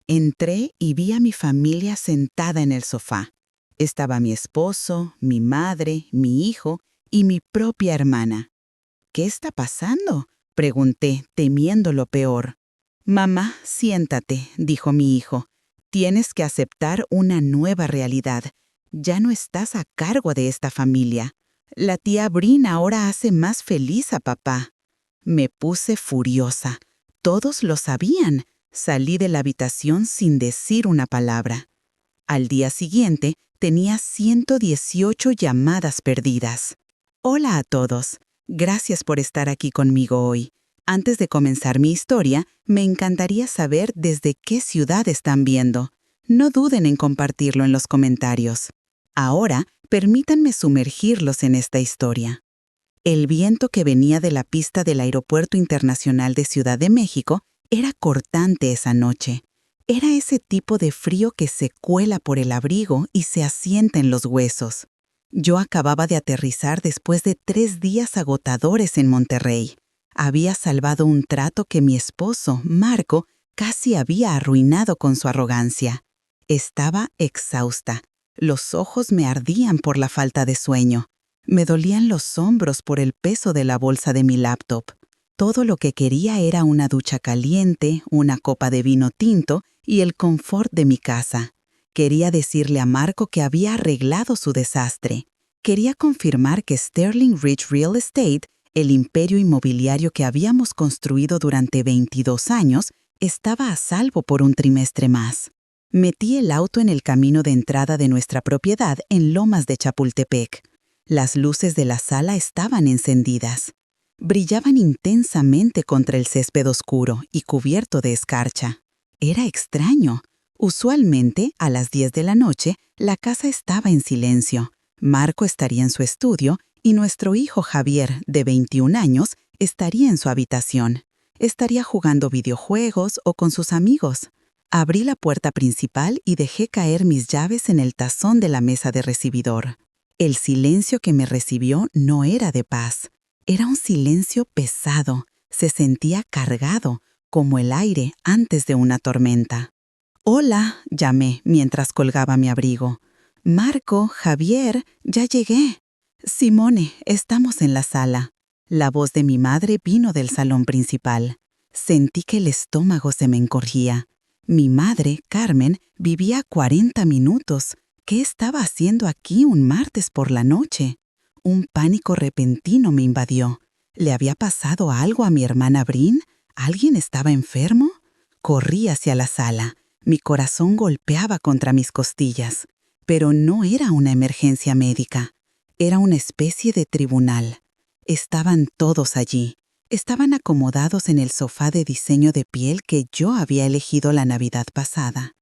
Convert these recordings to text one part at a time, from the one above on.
Entré y vi a mi familia sentada en el sofá. Estaba mi esposo, mi madre, mi hijo y mi propia hermana. ¿Qué está pasando?, pregunté, temiendo lo peor. Mamá, siéntate, dijo mi hijo. Tienes que aceptar una nueva realidad. Ya no estás a cargo de esta familia. La tía Brin ahora hace más feliz a papá. Me puse furiosa. Todos lo sabían. Salí de la habitación sin decir una palabra. Al día siguiente, tenía 118 llamadas perdidas. Hola a todos. Gracias por estar aquí conmigo hoy. Antes de comenzar mi historia, me encantaría saber desde qué ciudad están viendo. No duden en compartirlo en los comentarios. Ahora, permítanme sumergirlos en esta historia. El viento que venía de la pista del Aeropuerto Internacional de Ciudad de México era cortante esa noche. Era ese tipo de frío que se cuela por el abrigo y se asienta en los huesos. Yo acababa de aterrizar después de 3 días agotadores en Monterrey. Había salvado un trato que mi esposo, Marco, casi había arruinado con su arrogancia. Estaba exhausta. Los ojos me ardían por la falta de sueño. Me dolían los hombros por el peso de la bolsa de mi laptop. Todo lo que quería era una ducha caliente, una copa de vino tinto y el confort de mi casa. Quería decirle a Marco que había arreglado su desastre. Quería confirmar que Sterling Ridge Real Estate, el imperio inmobiliario que habíamos construido durante 22 años, estaba a salvo por un trimestre más. Metí el auto en el camino de entrada de nuestra propiedad en Lomas de Chapultepec. Las luces de la sala estaban encendidas. Brillaban intensamente contra el césped oscuro y cubierto de escarcha. Era extraño. Usualmente, a las 10 de la noche, la casa estaba en silencio. Marco estaría en su estudio y nuestro hijo Javier, de 21 años, estaría en su habitación. Estaría jugando videojuegos o con sus amigos. Abrí la puerta principal y dejé caer mis llaves en el tazón de la mesa de recibidor. El silencio que me recibió no era de paz. Era un silencio pesado. Se sentía cargado, como el aire antes de una tormenta. «Hola», llamé mientras colgaba mi abrigo. «Marco, Javier, ya llegué». «Simone, estamos en la sala». La voz de mi madre vino del salón principal. Sentí que el estómago se me encogía. Mi madre, Carmen, vivía a 40 minutos. ¿Qué estaba haciendo aquí un martes por la noche? Un pánico repentino me invadió. ¿Le había pasado algo a mi hermana Brin? ¿Alguien estaba enfermo? Corrí hacia la sala. Mi corazón golpeaba contra mis costillas. Pero no era una emergencia médica. Era una especie de tribunal. Estaban todos allí. Estaban acomodados en el sofá de diseño de piel que yo había elegido la Navidad pasada.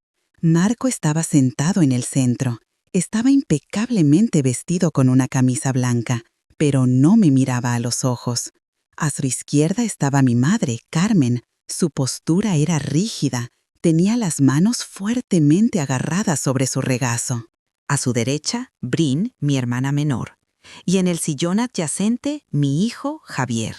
Marco estaba sentado en el centro. Estaba impecablemente vestido con una camisa blanca, pero no me miraba a los ojos. A su izquierda estaba mi madre, Carmen. Su postura era rígida. Tenía las manos fuertemente agarradas sobre su regazo. A su derecha, Brin, mi hermana menor. Y en el sillón adyacente, mi hijo, Javier.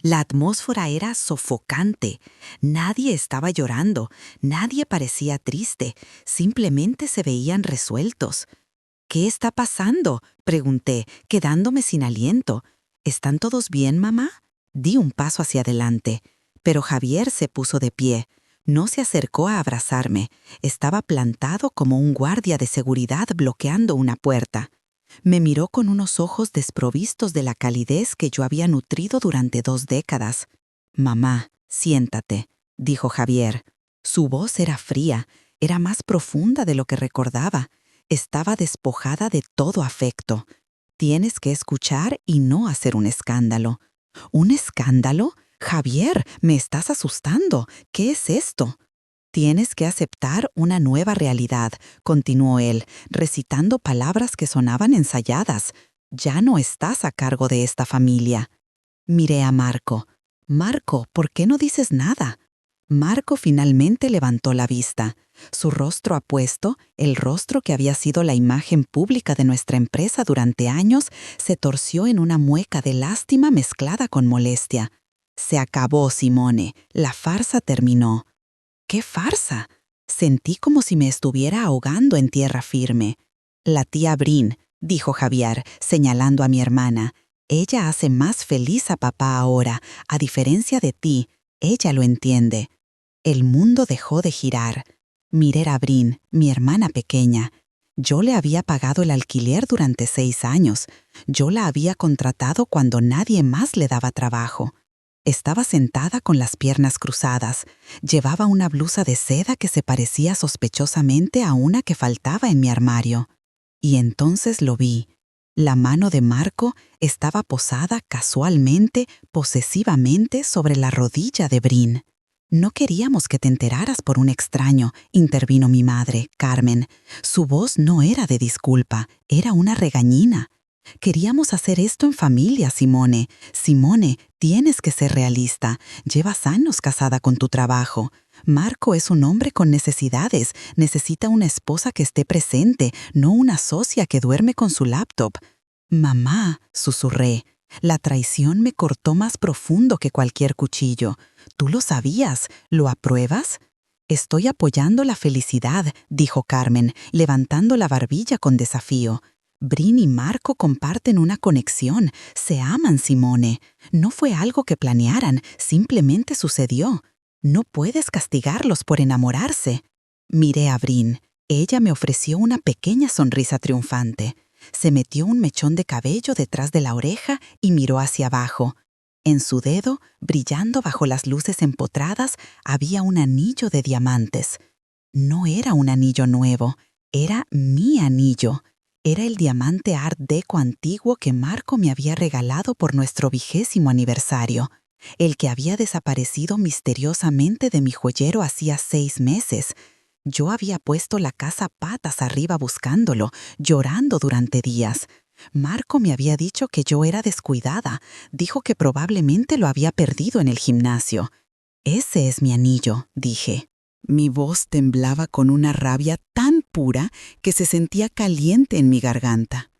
La atmósfera era sofocante. Nadie estaba llorando, nadie parecía triste, simplemente se veían resueltos. «¿Qué está pasando?», pregunté, quedándome sin aliento. «¿Están todos bien, mamá?». Di un paso hacia adelante, pero Javier se puso de pie. No se acercó a abrazarme. Estaba plantado como un guardia de seguridad bloqueando una puerta. Me miró con unos ojos desprovistos de la calidez que yo había nutrido durante 2 décadas. «Mamá, siéntate», dijo Javier. Su voz era fría, era más profunda de lo que recordaba. Estaba despojada de todo afecto. «Tienes que escuchar y no hacer un escándalo». «¿Un escándalo? Javier, me estás asustando. ¿Qué es esto?» «Tienes que aceptar una nueva realidad», continuó él, recitando palabras que sonaban ensayadas. «Ya no estás a cargo de esta familia». Miré a Marco. «Marco, ¿por qué no dices nada?». Marco finalmente levantó la vista. Su rostro apuesto, el rostro que había sido la imagen pública de nuestra empresa durante años, se torció en una mueca de lástima mezclada con molestia. «Se acabó, Simone. La farsa terminó». «¿Qué farsa?». Sentí como si me estuviera ahogando en tierra firme. La tía Brin, dijo Javier, señalando a mi hermana. Ella hace más feliz a papá ahora, a diferencia de ti. Ella lo entiende. El mundo dejó de girar. Miré a Brin, mi hermana pequeña. Yo le había pagado el alquiler durante 6 años. Yo la había contratado cuando nadie más le daba trabajo. Estaba sentada con las piernas cruzadas. Llevaba una blusa de seda que se parecía sospechosamente a una que faltaba en mi armario. Y entonces lo vi. La mano de Marco estaba posada casualmente, posesivamente sobre la rodilla de Brin. No queríamos que te enteraras por un extraño, intervino mi madre, Carmen. Su voz no era de disculpa, era una regañina. Queríamos hacer esto en familia, Simone. Simone, tienes que ser realista. Llevas años casada con tu trabajo. Marco es un hombre con necesidades. Necesita una esposa que esté presente, no una socia que duerme con su laptop. Mamá, susurré. La traición me cortó más profundo que cualquier cuchillo. Tú lo sabías. ¿Lo apruebas? Estoy apoyando la felicidad, dijo Carmen, levantando la barbilla con desafío. Brin y Marco comparten una conexión. Se aman, Simone. No fue algo que planearan, simplemente sucedió. No puedes castigarlos por enamorarse. Miré a Brin. Ella me ofreció una pequeña sonrisa triunfante. Se metió un mechón de cabello detrás de la oreja y miró hacia abajo. En su dedo, brillando bajo las luces empotradas, había un anillo de diamantes. No era un anillo nuevo, era mi anillo. Era el diamante Art Deco antiguo que Marco me había regalado por nuestro 20º aniversario, el que había desaparecido misteriosamente de mi joyero hacía 6 meses. Yo había puesto la casa patas arriba buscándolo, llorando durante días. Marco me había dicho que yo era descuidada. Dijo que probablemente lo había perdido en el gimnasio. Ese es mi anillo, dije. Mi voz temblaba con una rabia tan pura que se sentía caliente en mi garganta.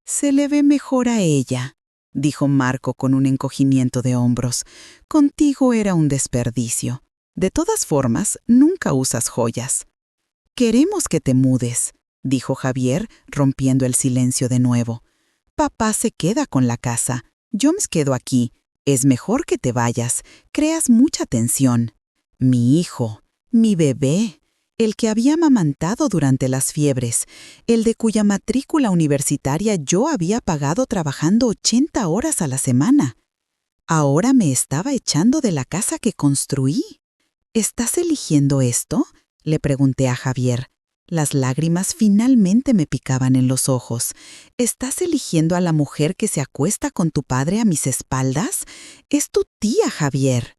«Se le ve mejor a ella», dijo Marco con un encogimiento de hombros. «Contigo era un desperdicio. De todas formas, nunca usas joyas». «Queremos que te mudes», dijo Javier, rompiendo el silencio de nuevo. «Papá se queda con la casa. Yo me quedo aquí. Es mejor que te vayas. Creas mucha tensión». Mi hijo, mi bebé, el que había amamantado durante las fiebres, el de cuya matrícula universitaria yo había pagado trabajando 80 horas a la semana. Ahora me estaba echando de la casa que construí. ¿Estás eligiendo esto?, le pregunté a Javier. Las lágrimas finalmente me picaban en los ojos. ¿Estás eligiendo a la mujer que se acuesta con tu padre a mis espaldas? Es tu tía, Javier.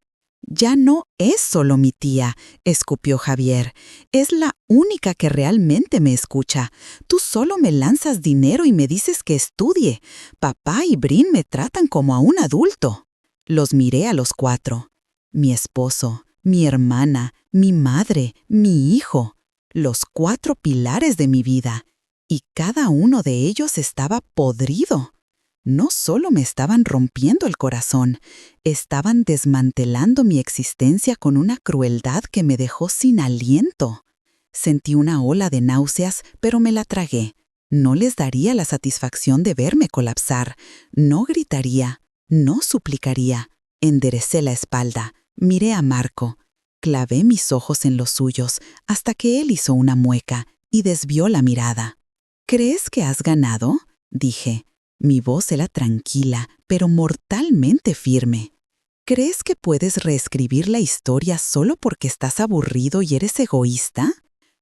«Ya no es solo mi tía», escupió Javier. «Es la única que realmente me escucha. Tú solo me lanzas dinero y me dices que estudie. Papá y Brin me tratan como a un adulto». Los miré a los 4. Mi esposo, mi hermana, mi madre, mi hijo. Los 4 pilares de mi vida. Y cada uno de ellos estaba podrido. No solo me estaban rompiendo el corazón, estaban desmantelando mi existencia con una crueldad que me dejó sin aliento. Sentí una ola de náuseas, pero me la tragué. No les daría la satisfacción de verme colapsar. No gritaría, no suplicaría. Enderecé la espalda, miré a Marco. Clavé mis ojos en los suyos hasta que él hizo una mueca y desvió la mirada. «¿Crees que has ganado?», dije. Mi voz era tranquila, pero mortalmente firme. ¿Crees que puedes reescribir la historia solo porque estás aburrido y eres egoísta?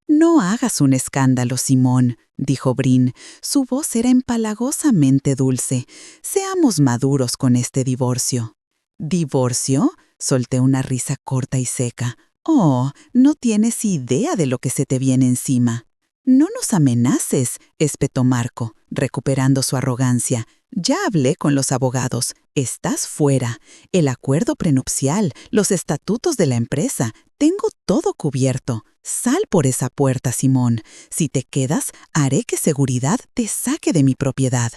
«No hagas un escándalo, Simón», dijo Brin. Su voz era empalagosamente dulce. «Seamos maduros con este divorcio». «¿Divorcio?», solté una risa corta y seca. «Oh, no tienes idea de lo que se te viene encima». «No nos amenaces», espetó Marco, recuperando su arrogancia. «Ya hablé con los abogados. Estás fuera. El acuerdo prenupcial, los estatutos de la empresa. Tengo todo cubierto. Sal por esa puerta, Simón. Si te quedas, haré que seguridad te saque de mi propiedad».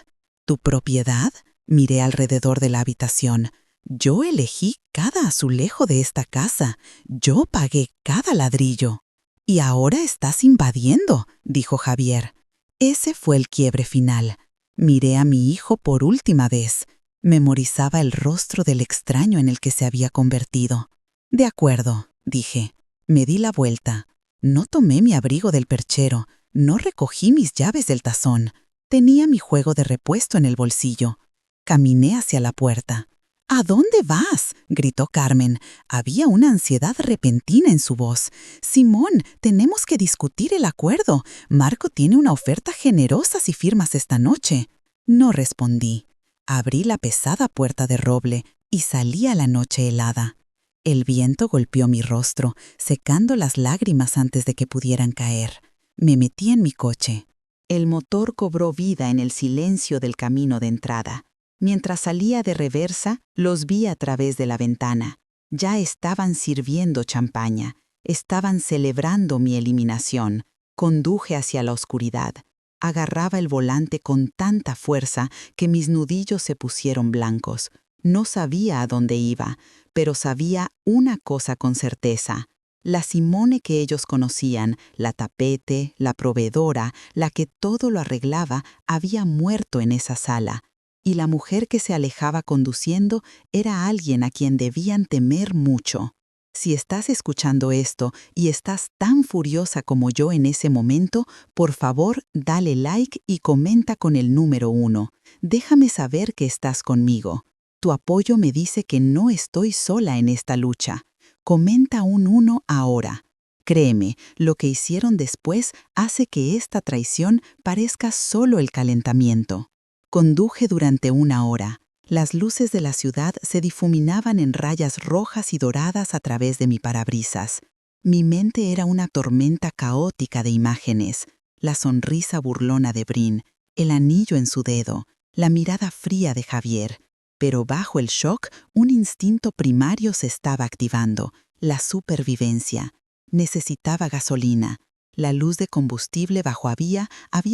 «¿Tu propiedad?», miré alrededor de la habitación. «Yo elegí cada azulejo de esta casa. Yo pagué cada ladrillo». «Y ahora estás invadiendo», dijo Javier. Ese fue el quiebre final. Miré a mi hijo por última vez. Memorizaba el rostro del extraño en el que se había convertido. «De acuerdo», dije. Me di la vuelta. No tomé mi abrigo del perchero. No recogí mis llaves del tazón. Tenía mi juego de repuesto en el bolsillo. Caminé hacia la puerta. «¿A dónde vas?», gritó Carmen. Había una ansiedad repentina en su voz. «Simón, tenemos que discutir el acuerdo. Marco tiene una oferta generosa si firmas esta noche». No respondí. Abrí la pesada puerta de roble y salí a la noche helada. El viento golpeó mi rostro, secando las lágrimas antes de que pudieran caer. Me metí en mi coche. El motor cobró vida en el silencio del camino de entrada. Mientras salía de reversa, los vi a través de la ventana. Ya estaban sirviendo champaña. Estaban celebrando mi eliminación. Conduje hacia la oscuridad. Agarraba el volante con tanta fuerza que mis nudillos se pusieron blancos. No sabía a dónde iba, pero sabía una cosa con certeza. La Simone que ellos conocían, la tapete, la proveedora, la que todo lo arreglaba, había muerto en esa sala. Y la mujer que se alejaba conduciendo era alguien a quien debían temer mucho. Si estás escuchando esto y estás tan furiosa como yo en ese momento, por favor, dale like y comenta con el número 1. Déjame saber que estás conmigo. Tu apoyo me dice que no estoy sola en esta lucha. Comenta un 1 ahora. Créeme, lo que hicieron después hace que esta traición parezca solo el calentamiento. Conduje durante 1 hora. Las luces de la ciudad se difuminaban en rayas rojas y doradas a través de mi parabrisas. Mi mente era una tormenta caótica de imágenes. La sonrisa burlona de Brin, el anillo en su dedo, la mirada fría de Javier. Pero bajo el shock, un instinto primario se estaba activando, la supervivencia. Necesitaba gasolina. La luz de combustible bajo había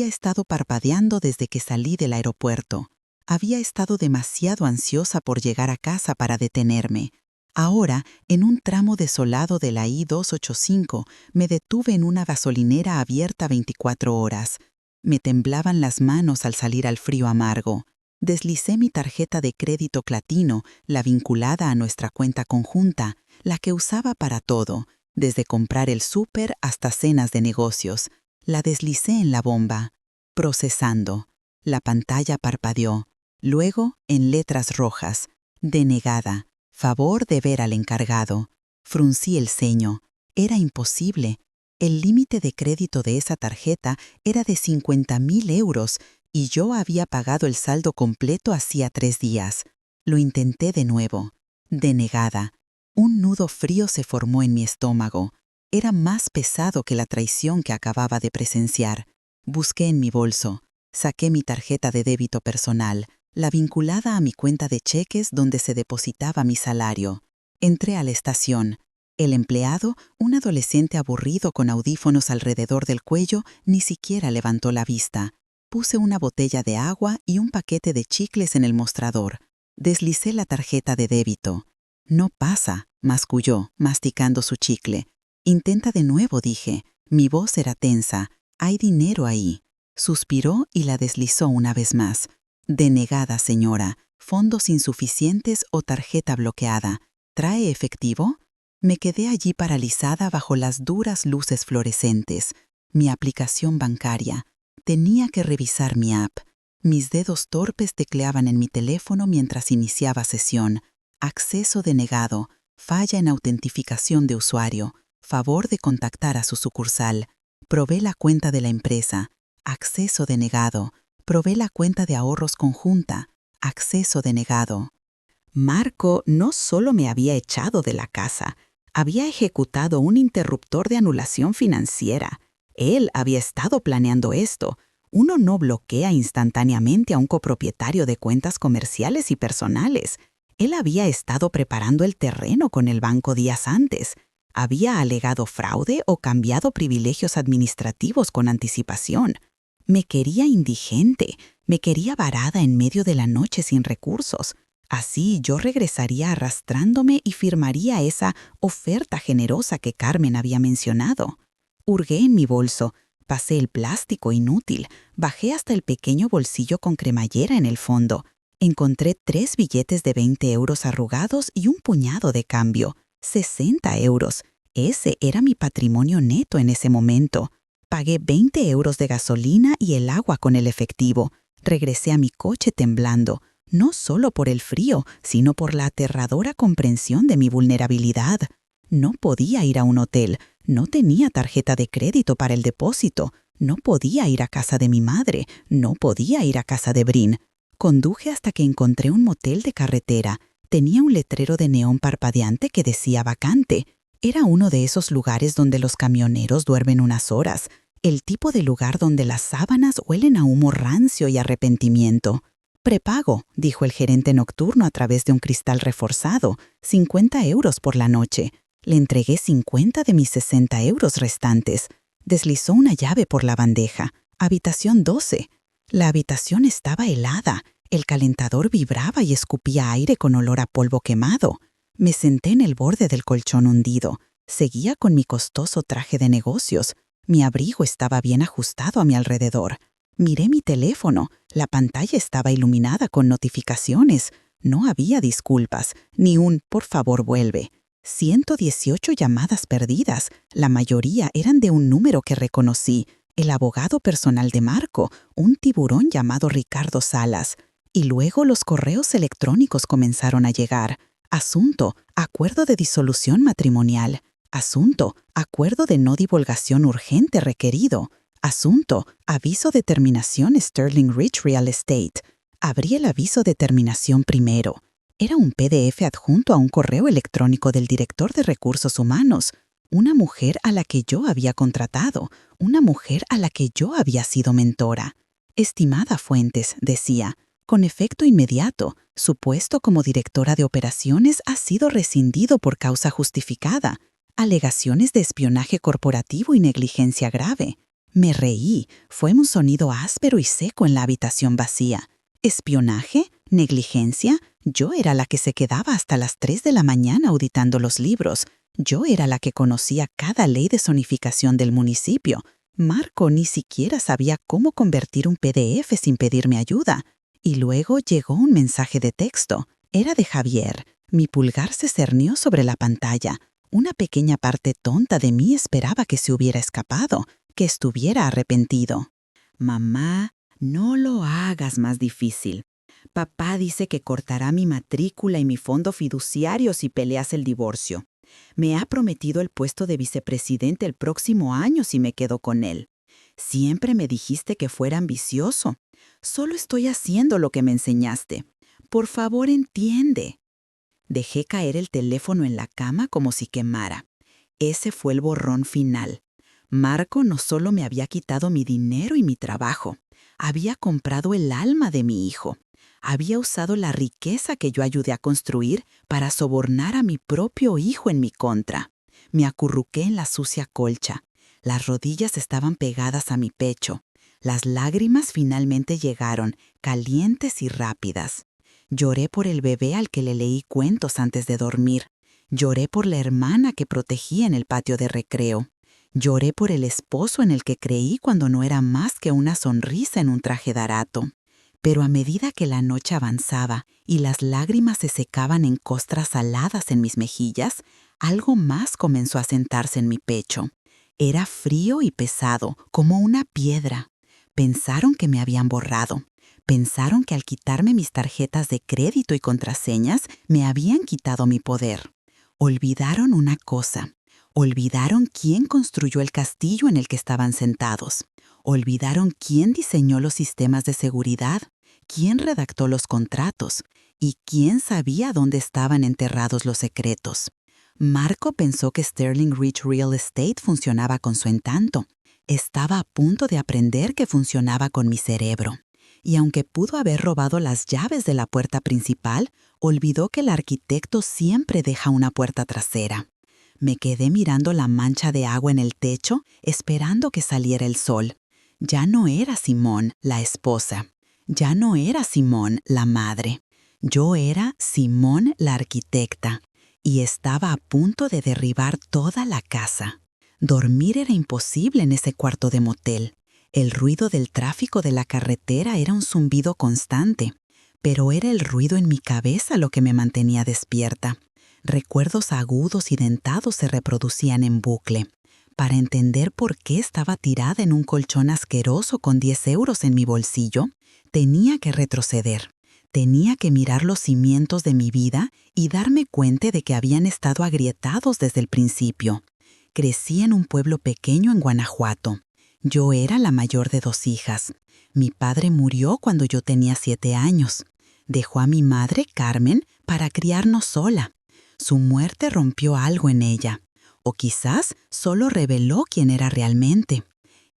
estado parpadeando desde que salí del aeropuerto. Había estado demasiado ansiosa por llegar a casa para detenerme. Ahora, en un tramo desolado de la I-285, me detuve en una gasolinera abierta 24 horas. Me temblaban las manos al salir al frío amargo. Deslicé mi tarjeta de crédito Platino, la vinculada a nuestra cuenta conjunta, la que usaba para todo, desde comprar el súper hasta cenas de negocios. La deslicé en la bomba. Procesando. La pantalla parpadeó. Luego, en letras rojas, denegada, favor de ver al encargado. Fruncí el ceño. Era imposible. El límite de crédito de esa tarjeta era de 50.000 euros y yo había pagado el saldo completo hacía 3 días. Lo intenté de nuevo. Denegada. Un nudo frío se formó en mi estómago. Era más pesado que la traición que acababa de presenciar. Busqué en mi bolso. Saqué mi tarjeta de débito personal, la vinculada a mi cuenta de cheques donde se depositaba mi salario. Entré a la estación. El empleado, un adolescente aburrido con audífonos alrededor del cuello, ni siquiera levantó la vista. Puse una botella de agua y un paquete de chicles en el mostrador. Deslicé la tarjeta de débito. «No pasa», masculló, masticando su chicle. «Intenta de nuevo», dije. Mi voz era tensa. «Hay dinero ahí». Suspiró y la deslizó una vez más. «Denegada, señora. Fondos insuficientes o tarjeta bloqueada. ¿Trae efectivo?» Me quedé allí paralizada bajo las duras luces fluorescentes. Mi aplicación bancaria. Tenía que revisar mi app. Mis dedos torpes tecleaban en mi teléfono mientras iniciaba sesión. Acceso denegado. Falla en autentificación de usuario. Favor de contactar a su sucursal. Probé la cuenta de la empresa. Acceso denegado. Probé la cuenta de ahorros conjunta. Acceso denegado. Marco no solo me había echado de la casa, había ejecutado un interruptor de anulación financiera. Él había estado planeando esto. Uno no bloquea instantáneamente a un copropietario de cuentas comerciales y personales. Él había estado preparando el terreno con el banco días antes. Había alegado fraude o cambiado privilegios administrativos con anticipación. Me quería indigente, me quería varada en medio de la noche sin recursos. Así yo regresaría arrastrándome y firmaría esa oferta generosa que Carmen había mencionado. Hurgué en mi bolso, pasé el plástico inútil, bajé hasta el pequeño bolsillo con cremallera en el fondo. Encontré 3 billetes de 20 euros arrugados y un puñado de cambio. 60 euros. Ese era mi patrimonio neto en ese momento. Pagué 20 euros de gasolina y el agua con el efectivo. Regresé a mi coche temblando, no solo por el frío, sino por la aterradora comprensión de mi vulnerabilidad. No podía ir a un hotel, no tenía tarjeta de crédito para el depósito, no podía ir a casa de mi madre, no podía ir a casa de Brin. Conduje hasta que encontré un motel de carretera. Tenía un letrero de neón parpadeante que decía vacante. Era uno de esos lugares donde los camioneros duermen unas horas, el tipo de lugar donde las sábanas huelen a humo rancio y arrepentimiento. Prepago, dijo el gerente nocturno a través de un cristal reforzado, 50 euros por la noche. Le entregué 50 de mis 60 euros restantes. Deslizó una llave por la bandeja. Habitación 12. La habitación estaba helada. El calentador vibraba y escupía aire con olor a polvo quemado. Me senté en el borde del colchón hundido. Seguía con mi costoso traje de negocios. Mi abrigo estaba bien ajustado a mi alrededor. Miré mi teléfono. La pantalla estaba iluminada con notificaciones. No había disculpas, ni un «por favor vuelve». 118 llamadas perdidas. La mayoría eran de un número que reconocí. El abogado personal de Marco, un tiburón llamado Ricardo Salas. Y luego los correos electrónicos comenzaron a llegar. Asunto, acuerdo de disolución matrimonial. Asunto, acuerdo de no divulgación urgente requerido. Asunto, aviso de terminación Sterling Rich Real Estate. Abrí el aviso de terminación primero. Era un PDF adjunto a un correo electrónico del director de recursos humanos. Una mujer a la que yo había contratado. Una mujer a la que yo había sido mentora. Estimada Fuentes, decía, con efecto inmediato, su puesto como directora de operaciones ha sido rescindido por causa justificada. Alegaciones de espionaje corporativo y negligencia grave. Me reí. Fue un sonido áspero y seco en la habitación vacía. ¿Espionaje? ¿Negligencia? Yo era la que se quedaba hasta las 3 de la mañana auditando los libros. Yo era la que conocía cada ley de zonificación del municipio. Marco ni siquiera sabía cómo convertir un PDF sin pedirme ayuda. Y luego llegó un mensaje de texto. Era de Javier. Mi pulgar se cernió sobre la pantalla. Una pequeña parte tonta de mí esperaba que se hubiera escapado, que estuviera arrepentido. Mamá, no lo hagas más difícil. Papá dice que cortará mi matrícula y mi fondo fiduciario si peleas el divorcio. Me ha prometido el puesto de vicepresidente el próximo año si me quedo con él. Siempre me dijiste que fuera ambicioso. Solo estoy haciendo lo que me enseñaste. Por favor, entiende. Dejé caer el teléfono en la cama como si quemara. Ese fue el borrón final. Marco no solo me había quitado mi dinero y mi trabajo, había comprado el alma de mi hijo. Había usado la riqueza que yo ayudé a construir para sobornar a mi propio hijo en mi contra. Me acurruqué en la sucia colcha. Las rodillas estaban pegadas a mi pecho. Las lágrimas finalmente llegaron, calientes y rápidas. Lloré por el bebé al que le leí cuentos antes de dormir. Lloré por la hermana que protegí en el patio de recreo. Lloré por el esposo en el que creí cuando no era más que una sonrisa en un traje barato. Pero a medida que la noche avanzaba y las lágrimas se secaban en costras saladas en mis mejillas, algo más comenzó a sentarse en mi pecho. Era frío y pesado, como una piedra. Pensaron que me habían borrado. Pensaron que al quitarme mis tarjetas de crédito y contraseñas, me habían quitado mi poder. Olvidaron una cosa. Olvidaron quién construyó el castillo en el que estaban sentados. Olvidaron quién diseñó los sistemas de seguridad, quién redactó los contratos y quién sabía dónde estaban enterrados los secretos. Marco pensó que Sterling Rich Real Estate funcionaba con su encanto. Estaba a punto de aprender que funcionaba con mi cerebro. Y aunque pudo haber robado las llaves de la puerta principal, olvidó que el arquitecto siempre deja una puerta trasera. Me quedé mirando la mancha de agua en el techo, esperando que saliera el sol. Ya no era Simón, la esposa. Ya no era Simón, la madre. Yo era Simón, la arquitecta. Y estaba a punto de derribar toda la casa. Dormir era imposible en ese cuarto de motel. El ruido del tráfico de la carretera era un zumbido constante, pero era el ruido en mi cabeza lo que me mantenía despierta. Recuerdos agudos y dentados se reproducían en bucle. Para entender por qué estaba tirada en un colchón asqueroso con 10 euros en mi bolsillo, tenía que retroceder. Tenía que mirar los cimientos de mi vida y darme cuenta de que habían estado agrietados desde el principio. Crecí en un pueblo pequeño en Guanajuato. Yo era la mayor de 2 hijas. Mi padre murió cuando yo tenía 7 años. Dejó a mi madre, Carmen, para criarnos sola. Su muerte rompió algo en ella. O quizás solo reveló quién era realmente.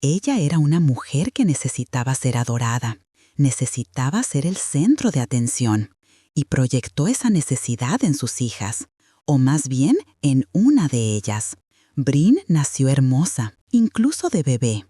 Ella era una mujer que necesitaba ser adorada. Necesitaba ser el centro de atención. Y proyectó esa necesidad en sus hijas. O más bien, en una de ellas. Brin nació hermosa, incluso de bebé.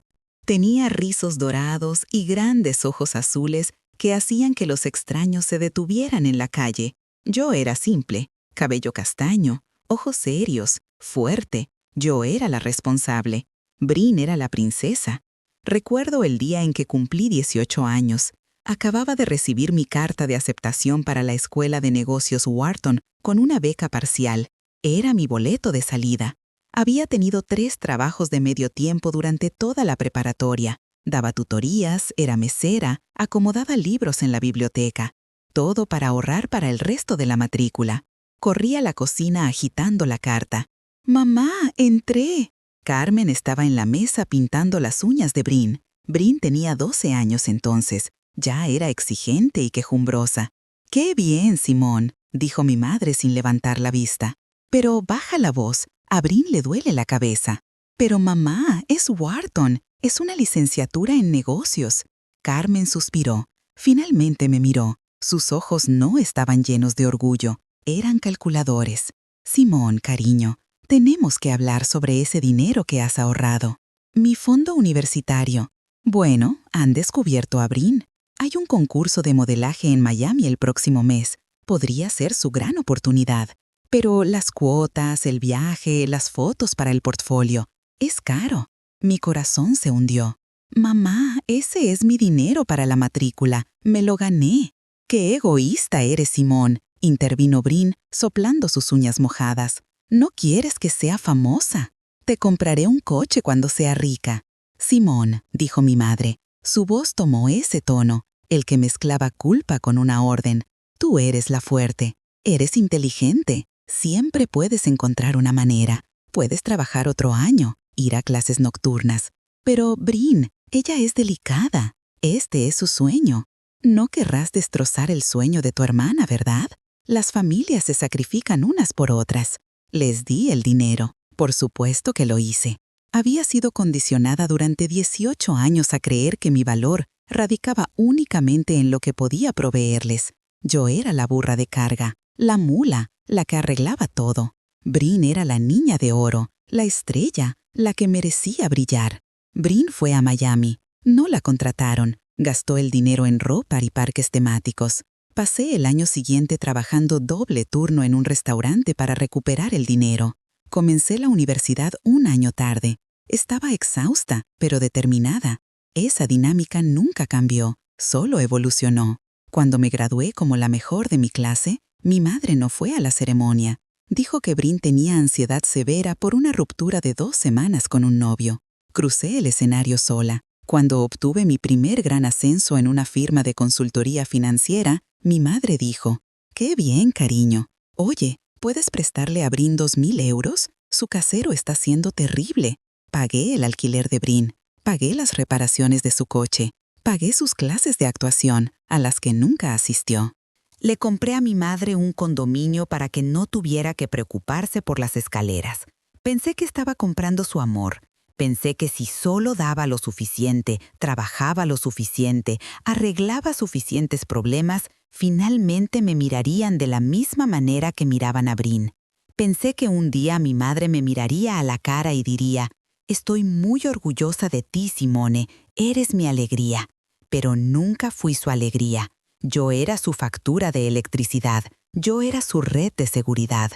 Tenía rizos dorados y grandes ojos azules que hacían que los extraños se detuvieran en la calle. Yo era simple, cabello castaño, ojos serios, fuerte. Yo era la responsable. Brin era la princesa. Recuerdo el día en que cumplí 18 años. Acababa de recibir mi carta de aceptación para la Escuela de Negocios Wharton con una beca parcial. Era mi boleto de salida. Había tenido 3 trabajos de medio tiempo durante toda la preparatoria. Daba tutorías, era mesera, acomodaba libros en la biblioteca. Todo para ahorrar para el resto de la matrícula. Corrí a la cocina agitando la carta. «¡Mamá, entré!». Carmen estaba en la mesa pintando las uñas de Brin. Brin tenía 12 años entonces. Ya era exigente y quejumbrosa. «¡Qué bien, Simón!», dijo mi madre sin levantar la vista. «Pero baja la voz. A Brin le duele la cabeza». «Pero mamá, es Wharton. Es una licenciatura en negocios». Carmen suspiró. Finalmente me miró. Sus ojos no estaban llenos de orgullo. Eran calculadores. «Simón, cariño, tenemos que hablar sobre ese dinero que has ahorrado». «Mi fondo universitario». «Bueno, han descubierto a Brin. Hay un concurso de modelaje en Miami el próximo mes. Podría ser su gran oportunidad. Pero las cuotas, el viaje, las fotos para el portfolio, es caro». Mi corazón se hundió. «Mamá, ese es mi dinero para la matrícula. Me lo gané». «¡Qué egoísta eres, Simón!», intervino Brin, soplando sus uñas mojadas. «No quieres que sea famosa. Te compraré un coche cuando sea rica». «Simón», dijo mi madre. Su voz tomó ese tono, el que mezclaba culpa con una orden. «Tú eres la fuerte. Eres inteligente. Siempre puedes encontrar una manera. Puedes trabajar otro año, ir a clases nocturnas. Pero, Brin, ella es delicada. Este es su sueño. No querrás destrozar el sueño de tu hermana, ¿verdad? Las familias se sacrifican unas por otras». Les di el dinero. Por supuesto que lo hice. Había sido condicionada durante 18 años a creer que mi valor radicaba únicamente en lo que podía proveerles. Yo era la burra de carga, la mula, la que arreglaba todo. Brin era la niña de oro, la estrella, la que merecía brillar. Brin fue a Miami. No la contrataron. Gastó el dinero en ropa y parques temáticos. Pasé el año siguiente trabajando doble turno en un restaurante para recuperar el dinero. Comencé la universidad un año tarde. Estaba exhausta, pero determinada. Esa dinámica nunca cambió, solo evolucionó. Cuando me gradué como la mejor de mi clase, mi madre no fue a la ceremonia. Dijo que Brin tenía ansiedad severa por una ruptura de 2 semanas con un novio. Crucé el escenario sola. Cuando obtuve mi primer gran ascenso en una firma de consultoría financiera, mi madre dijo: «¡Qué bien, cariño! Oye, ¿puedes prestarle a Brin 2,000 euros? Su casero está siendo terrible». Pagué el alquiler de Brin, pagué las reparaciones de su coche, pagué sus clases de actuación, a las que nunca asistió. Le compré a mi madre un condominio para que no tuviera que preocuparse por las escaleras. Pensé que estaba comprando su amor. Pensé que si solo daba lo suficiente, trabajaba lo suficiente, arreglaba suficientes problemas, finalmente me mirarían de la misma manera que miraban a Brin. Pensé que un día mi madre me miraría a la cara y diría: «Estoy muy orgullosa de ti, Simone, eres mi alegría». Pero nunca fui su alegría. Yo era su factura de electricidad, yo era su red de seguridad.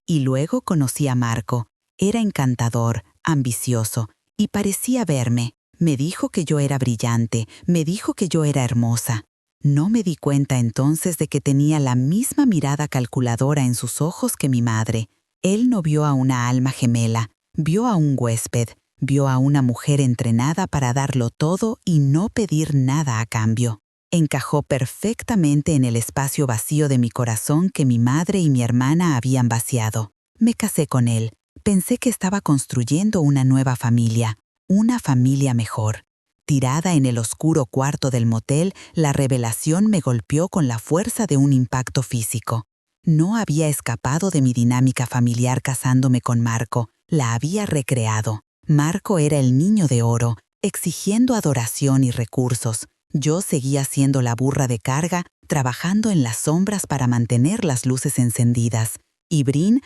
Y luego conocí a Marco. Era encantador, ambicioso, y parecía verme. Me dijo que yo era brillante, me dijo que yo era hermosa. No me di cuenta entonces de que tenía la misma mirada calculadora en sus ojos que mi madre. Él no vio a una alma gemela, vio a un huésped, vio a una mujer entrenada para darlo todo y no pedir nada a cambio. Encajó perfectamente en el espacio vacío de mi corazón que mi madre y mi hermana habían vaciado. Me casé con él. Pensé que estaba construyendo una nueva familia, una familia mejor. Tirada en el oscuro cuarto del motel, la revelación me golpeó con la fuerza de un impacto físico. No había escapado de mi dinámica familiar casándome con Marco, la había recreado. Marco era el niño de oro, exigiendo adoración y recursos. Yo seguía siendo la burra de carga, trabajando en las sombras para mantener las luces encendidas. Y Brin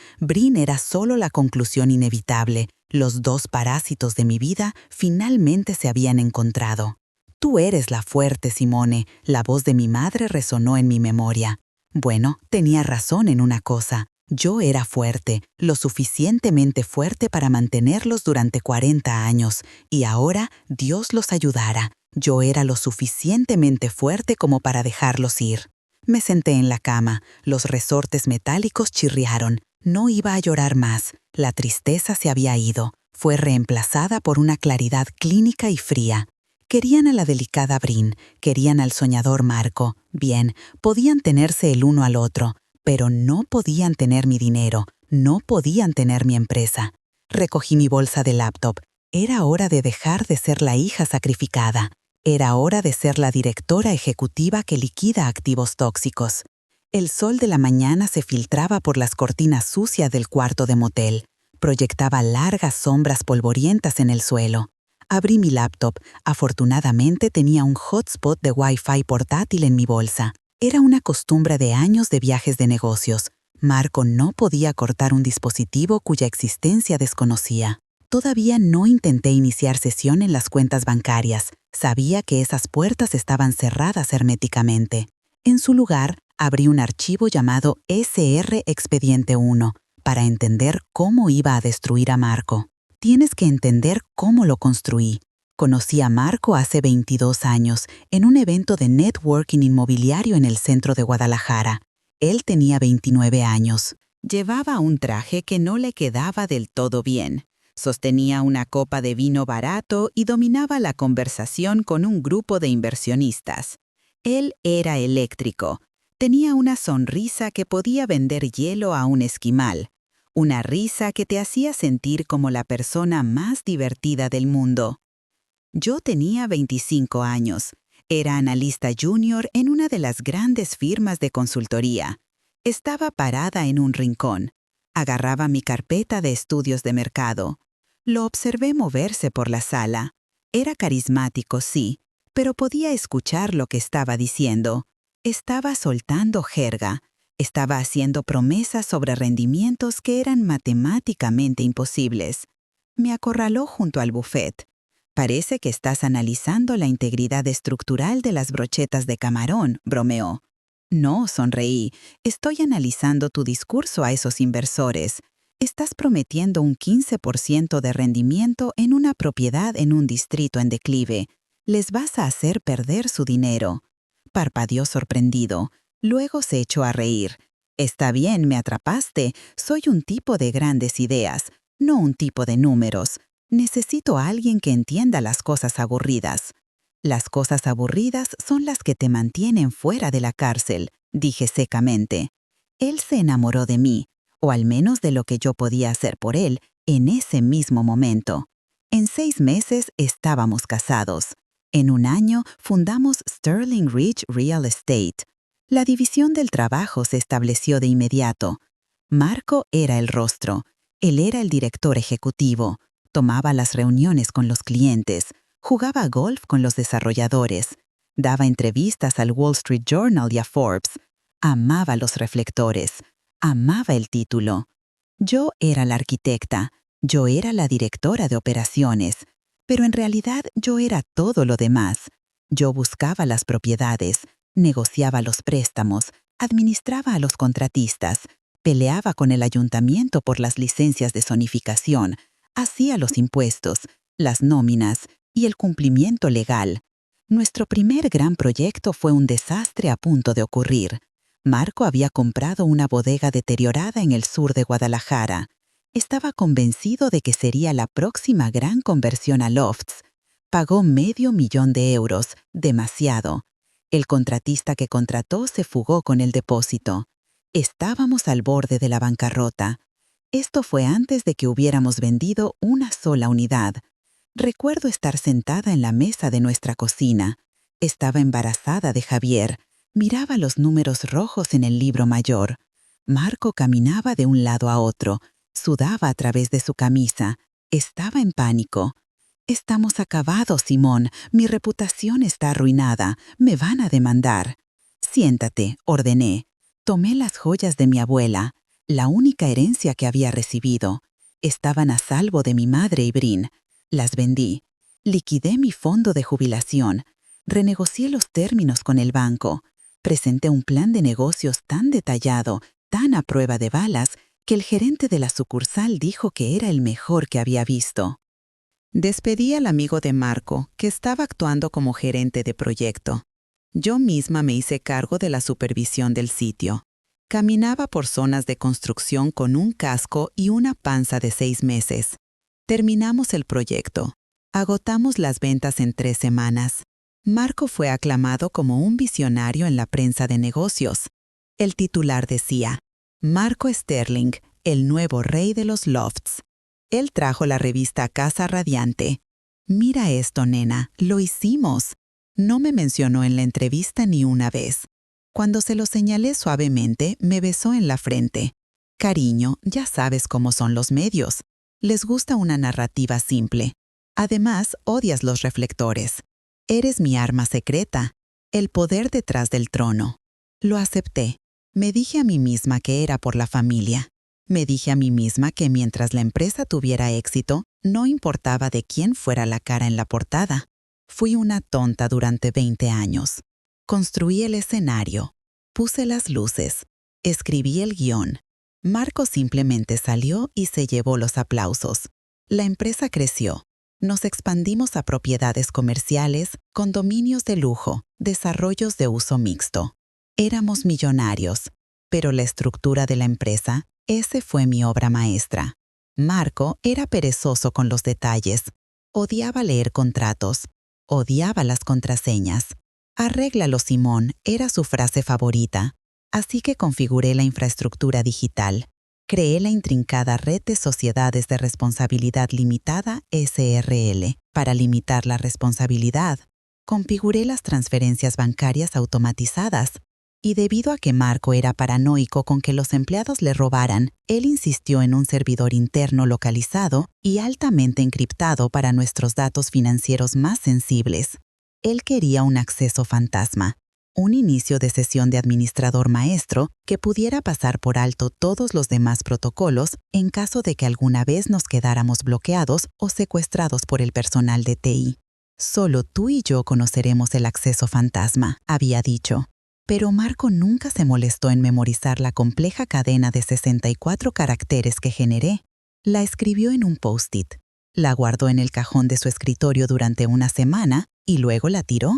era solo la conclusión inevitable. Los dos parásitos de mi vida finalmente se habían encontrado. Tú eres la fuerte, Simone, la voz de mi madre resonó en mi memoria. Bueno, tenía razón en una cosa. Yo era fuerte, lo suficientemente fuerte para mantenerlos durante 40 años, y ahora Dios los ayudara. Yo era lo suficientemente fuerte como para dejarlos ir. Me senté en la cama, los resortes metálicos chirriaron. No iba a llorar más, la tristeza se había ido. Fue reemplazada por una claridad clínica y fría. Querían a la delicada Brin, querían al soñador Marco. Bien, podían tenerse el uno al otro, pero no podían tener mi dinero, no podían tener mi empresa. Recogí mi bolsa de laptop. Era hora de dejar de ser la hija sacrificada. Era hora de ser la directora ejecutiva que liquida activos tóxicos. El sol de la mañana se filtraba por las cortinas sucias del cuarto de motel. Proyectaba largas sombras polvorientas en el suelo. Abrí mi laptop. Afortunadamente tenía un hotspot de Wi-Fi portátil en mi bolsa. Era una costumbre de años de viajes de negocios. Marco no podía cortar un dispositivo cuya existencia desconocía. Todavía no intenté iniciar sesión en las cuentas bancarias. Sabía que esas puertas estaban cerradas herméticamente. En su lugar, abrí un archivo llamado SR Expediente 1 para entender cómo iba a destruir a Marco. Tienes que entender cómo lo construí. Conocí a Marco hace 22 años en un evento de networking inmobiliario en el centro de Guadalajara. Él tenía 29 años. Llevaba un traje que no le quedaba del todo bien. Sostenía una copa de vino barato y dominaba la conversación con un grupo de inversionistas. Él era eléctrico. Tenía una sonrisa que podía vender hielo a un esquimal. Una risa que te hacía sentir como la persona más divertida del mundo. Yo tenía 25 años. Era analista junior en una de las grandes firmas de consultoría. Estaba parada en un rincón. Agarraba mi carpeta de estudios de mercado. Lo observé moverse por la sala. Era carismático, sí, pero podía escuchar lo que estaba diciendo. Estaba soltando jerga. Estaba haciendo promesas sobre rendimientos que eran matemáticamente imposibles. Me acorraló junto al buffet. Parece que estás analizando la integridad estructural de las brochetas de camarón, bromeó. No, sonreí. Estoy analizando tu discurso a esos inversores. Estás prometiendo un 15% de rendimiento en una propiedad en un distrito en declive. Les vas a hacer perder su dinero. Parpadeó sorprendido. Luego se echó a reír. Está bien, me atrapaste. Soy un tipo de grandes ideas, no un tipo de números. Necesito a alguien que entienda las cosas aburridas. Las cosas aburridas son las que te mantienen fuera de la cárcel, dije secamente. Él se enamoró de mí, o al menos de lo que yo podía hacer por él en ese mismo momento. En 6 meses estábamos casados. En un año fundamos Sterling Ridge Real Estate. La división del trabajo se estableció de inmediato. Marco era el rostro. Él era el director ejecutivo. Tomaba las reuniones con los clientes. Jugaba golf con los desarrolladores. Daba entrevistas al Wall Street Journal y a Forbes. Amaba los reflectores. Amaba el título. Yo era la arquitecta. Yo era la directora de operaciones. Pero en realidad yo era todo lo demás. Yo buscaba las propiedades, negociaba los préstamos, administraba a los contratistas, Peleaba con el ayuntamiento por las licencias de zonificación, hacía los impuestos, las nóminas y el cumplimiento legal. Nuestro primer gran proyecto fue un desastre a punto de ocurrir. Marco había comprado una bodega deteriorada en el sur de Guadalajara. Estaba convencido de que sería la próxima gran conversión a lofts. Pagó $500,000, demasiado. El contratista que contrató se fugó con el depósito. Estábamos al borde de la bancarrota. Esto fue antes de que hubiéramos vendido una sola unidad. Recuerdo estar sentada en la mesa de nuestra cocina. Estaba embarazada de Javier. Miraba los números rojos en el libro mayor. Marco caminaba de un lado a otro. Sudaba a través de su camisa. Estaba en pánico. «Estamos acabados, Simón. Mi reputación está arruinada. Me van a demandar». «Siéntate», ordené. Tomé las joyas de mi abuela, la única herencia que había recibido. Estaban a salvo de mi madre y Brin. Las vendí. Liquidé mi fondo de jubilación. Renegocié los términos con el banco. Presenté un plan de negocios tan detallado, tan a prueba de balas, que el gerente de la sucursal dijo que era el mejor que había visto. Despedí al amigo de Marco, que estaba actuando como gerente de proyecto. Yo misma me hice cargo de la supervisión del sitio. Caminaba por zonas de construcción con un casco y una panza de 6 meses. Terminamos el proyecto. Agotamos las ventas en 3 semanas. Marco fue aclamado como un visionario en la prensa de negocios. El titular decía, «Marco Sterling, el nuevo rey de los lofts». Él trajo la revista Casa Radiante. «Mira esto, nena, lo hicimos». No me mencionó en la entrevista ni una vez. Cuando se lo señalé suavemente, me besó en la frente. «Cariño, ya sabes cómo son los medios. Les gusta una narrativa simple. Además, odias los reflectores. Eres mi arma secreta, el poder detrás del trono». Lo acepté. Me dije a mí misma que era por la familia. Me dije a mí misma que mientras la empresa tuviera éxito, no importaba de quién fuera la cara en la portada. Fui una tonta durante 20 años. Construí el escenario, puse las luces, escribí el guión. Marco simplemente salió y se llevó los aplausos. La empresa creció. Nos expandimos a propiedades comerciales, condominios de lujo, desarrollos de uso mixto. Éramos millonarios, pero la estructura de la empresa, ese fue mi obra maestra. Marco era perezoso con los detalles. Odiaba leer contratos. Odiaba las contraseñas. «Arréglalo, Simón», era su frase favorita. Así que configuré la infraestructura digital. Creé la intrincada red de sociedades de responsabilidad limitada SRL para limitar la responsabilidad. Configuré las transferencias bancarias automatizadas. Y debido a que Marco era paranoico con que los empleados le robaran, él insistió en un servidor interno localizado y altamente encriptado para nuestros datos financieros más sensibles. Él quería un acceso fantasma, un inicio de sesión de administrador maestro que pudiera pasar por alto todos los demás protocolos en caso de que alguna vez nos quedáramos bloqueados o secuestrados por el personal de TI. «Solo tú y yo conoceremos el acceso fantasma», había dicho. Pero Marco nunca se molestó en memorizar la compleja cadena de 64 caracteres que generé. La escribió en un post-it, la guardó en el cajón de su escritorio durante una semana y luego la tiró.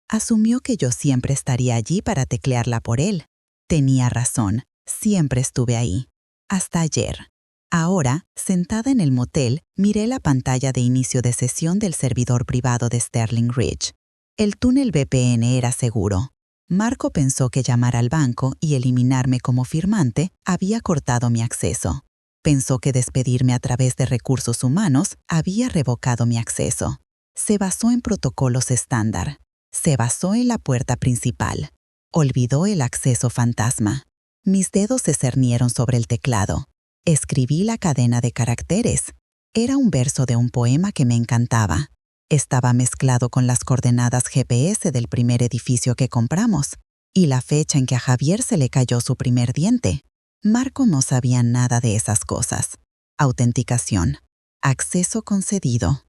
Asumió que yo siempre estaría allí para teclearla por él. Tenía razón, siempre estuve ahí. Hasta ayer. Ahora, sentada en el motel, miré la pantalla de inicio de sesión del servidor privado de Sterling Ridge. El túnel VPN era seguro. Marco pensó que llamar al banco y eliminarme como firmante había cortado mi acceso. Pensó que despedirme a través de recursos humanos había revocado mi acceso. Se basó en protocolos estándar. Se basó en la puerta principal. Olvidó el acceso fantasma. Mis dedos se cernieron sobre el teclado. Escribí la cadena de caracteres. Era un verso de un poema que me encantaba. Estaba mezclado con las coordenadas GPS del primer edificio que compramos y la fecha en que a Javier se le cayó su primer diente. Marco no sabía nada de esas cosas. Autenticación. Acceso concedido.